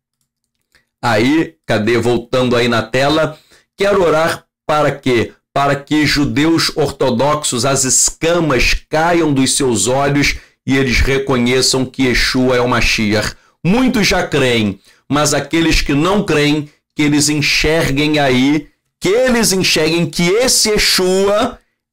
Aí, voltando aí na tela, quero orar para quê? Para que judeus ortodoxos, as escamas caiam dos seus olhos e eles reconheçam que Yeshua é o Mashiach. Muitos já creem, mas aqueles que não creem, que eles enxerguem aí, que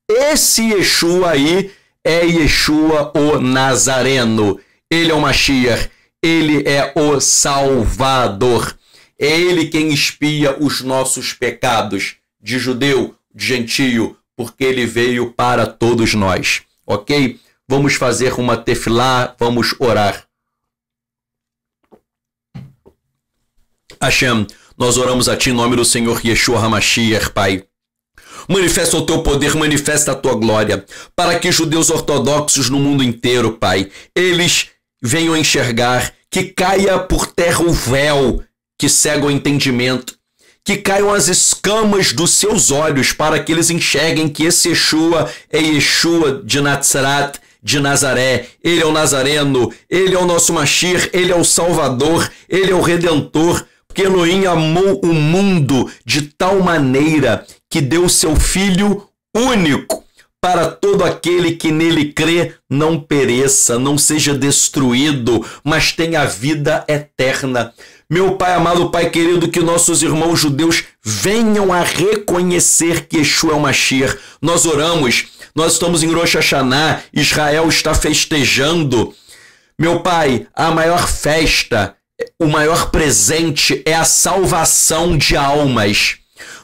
esse Yeshua aí é Yeshua o Nazareno. Ele é o Mashiach, ele é o Salvador. É ele quem expia os nossos pecados. de judeu, de gentio, porque ele veio para todos nós, ok? Vamos fazer uma tefilá, vamos orar. Hashem, nós oramos a Ti em nome do Senhor Yeshua HaMashiach, Pai. Manifesta o Teu poder, manifesta a Tua glória, para que judeus ortodoxos no mundo inteiro, Pai, eles venham enxergar, que caia por terra o véu que cega o entendimento, que caiam as escamas dos seus olhos, para que eles enxerguem que esse Yeshua é Yeshua de Nazaret, de Nazaré. Ele é o Nazareno, ele é o nosso Mashiach, ele é o Salvador, ele é o Redentor, porque Elohim amou o mundo de tal maneira que deu seu Filho único para todo aquele que nele crê não pereça, não seja destruído, mas tenha vida eterna. Meu Pai amado, Pai querido, que nossos irmãos judeus venham a reconhecer que Yeshua é o Mashiach. Nós oramos, nós estamos em Rosh Hashanah, Israel está festejando. Meu Pai, a maior festa, o maior presente é a salvação de almas.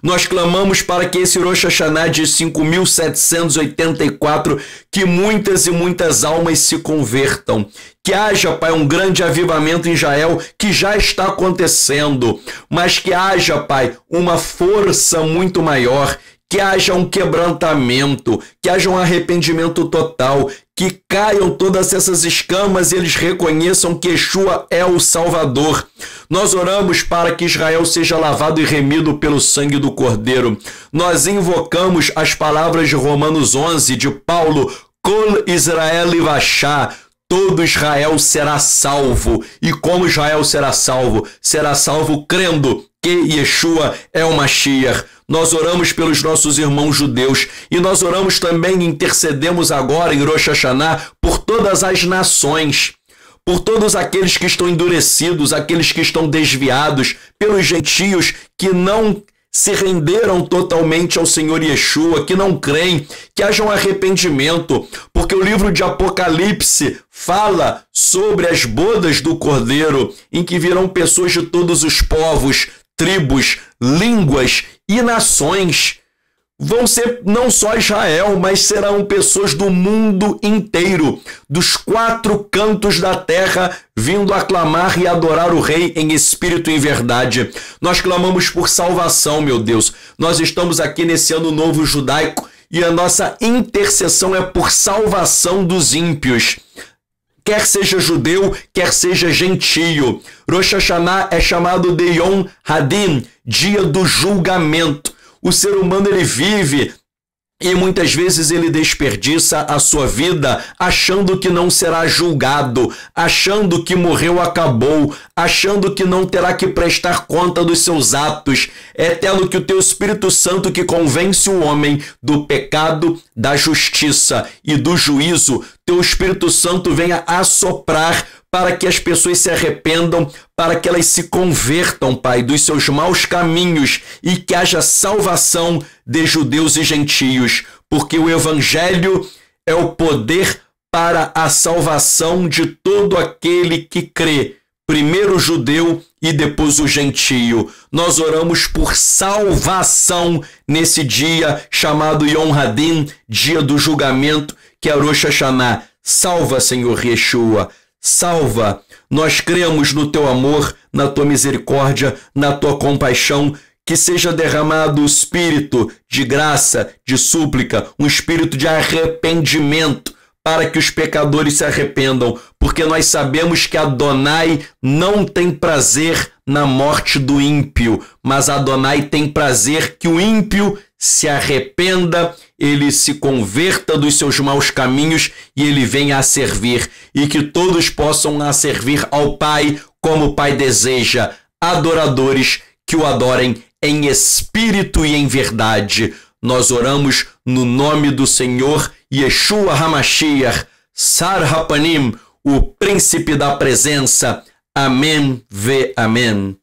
Nós clamamos para que esse Rosh Hashanah de 5.784, que muitas e muitas almas se convertam. Que haja, Pai, um grande avivamento em Israel, que já está acontecendo, mas que haja, Pai, uma força muito maior, que haja um quebrantamento, que haja um arrependimento total, que caiam todas essas escamas e eles reconheçam que Yeshua é o Salvador. Nós oramos para que Israel seja lavado e remido pelo sangue do Cordeiro. Nós invocamos as palavras de Romanos 11, de Paulo, Kol Israel Livashá, todo Israel será salvo. E como Israel será salvo? Será salvo crendo que Yeshua é o Mashiach. Nós oramos pelos nossos irmãos judeus e nós oramos também, intercedemos agora em Rosh Hashanah por todas as nações, por todos aqueles que estão endurecidos, aqueles que estão desviados, pelos gentios que não se renderam totalmente ao Senhor Yeshua, que não creem, que haja um arrependimento, porque o livro de Apocalipse fala sobre as bodas do Cordeiro, em que virão pessoas de todos os povos, tribos, línguas e nações. Vão ser não só Israel, mas serão pessoas do mundo inteiro, dos 4 cantos da terra, vindo aclamar e adorar o Rei em espírito e em verdade. Nós clamamos por salvação, meu Deus. Nós estamos aqui nesse ano novo judaico e a nossa intercessão é por salvação dos ímpios. Quer seja judeu, quer seja gentio. Rosh Hashanah é chamado de Yom Hadin, dia do julgamento. O ser humano, ele vive e muitas vezes ele desperdiça a sua vida achando que não será julgado, achando que morreu, acabou, achando que não terá que prestar conta dos seus atos. É tendo que o teu Espírito Santo, que convence o homem do pecado, da justiça e do juízo, teu Espírito Santo venha assoprar para que as pessoas se arrependam, para que elas se convertam, Pai, dos seus maus caminhos e que haja salvação de judeus e gentios, porque o Evangelho é o poder para a salvação de todo aquele que crê, primeiro o judeu e depois o gentio. Nós oramos por salvação nesse dia chamado Yom Hadin, dia do julgamento, que é Rosh Hashanah. Salva, Senhor Yeshua. Salva, nós cremos no teu amor, na tua misericórdia, na tua compaixão, que seja derramado o espírito de graça, de súplica, um espírito de arrependimento, para que os pecadores se arrependam, porque nós sabemos que Adonai não tem prazer na morte do ímpio, mas Adonai tem prazer que o ímpio se arrependa, ele se converta dos seus maus caminhos e ele venha a servir, e que todos possam a servir ao Pai como o Pai deseja, adoradores que o adorem em espírito e em verdade. Nós oramos no nome do Senhor Yeshua HaMashiach, Sar Hapanim, o príncipe da presença. Amém, ve amém.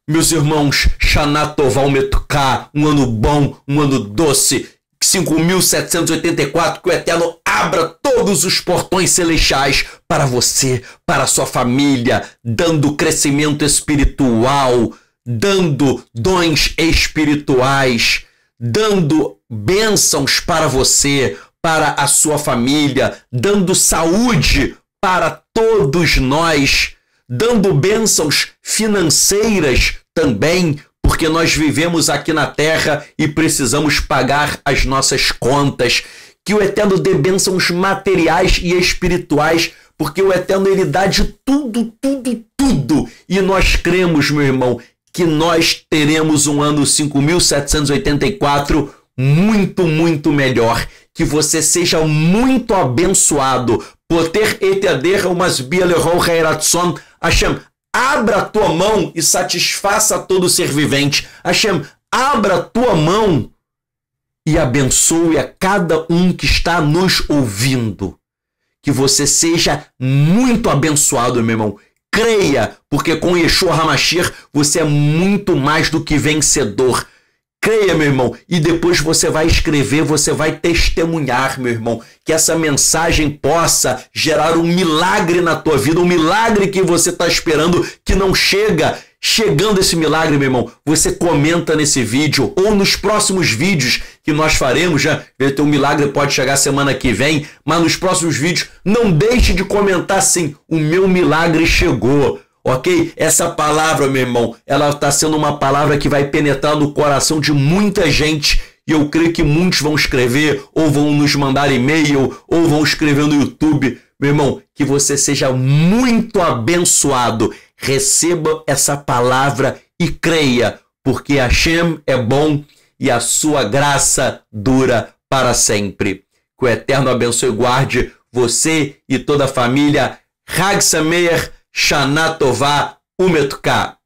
Meus irmãos, Shana Tová Umetuká, um ano bom, um ano doce, 5.784, que o Eterno abra todos os portões celestiais para você, para a sua família, dando crescimento espiritual, dando dons espirituais, dando bênçãos para você, para a sua família, dando saúde para todos nós, dando bênçãos financeiras também, porque nós vivemos aqui na terra e precisamos pagar as nossas contas. Que o Eterno dê bênçãos materiais e espirituais, porque o Eterno, ele dá de tudo, tudo, tudo. E nós cremos, meu irmão, que nós teremos um ano 5784 muito, muito melhor. Que você seja muito abençoado. Poter etader umas bialerol reiratson. Hashem, abra a tua mão e satisfaça todo ser vivente. Hashem, abra a tua mão e abençoe a cada um que está nos ouvindo. Que você seja muito abençoado, meu irmão. Creia, porque com Yeshua HaMashiach você é muito mais do que vencedor. Creia, meu irmão, e depois você vai escrever, você vai testemunhar, meu irmão, que essa mensagem possa gerar um milagre na tua vida, um milagre que você está esperando, que não chega. Chegando esse milagre, meu irmão, você comenta nesse vídeo ou nos próximos vídeos que nós faremos. Já o milagre pode chegar semana que vem, mas nos próximos vídeos não deixe de comentar assim: o meu milagre chegou. Ok? Essa palavra, meu irmão, ela está sendo uma palavra que vai penetrar no coração de muita gente. E eu creio que muitos vão escrever, ou vão nos mandar e-mail, ou vão escrever no YouTube. Meu irmão, que você seja muito abençoado. Receba essa palavra e creia, porque Hashem é bom e a sua graça dura para sempre. Que o Eterno abençoe e guarde você e toda a família. Hag Sameach, Shana Tová, Umetuká.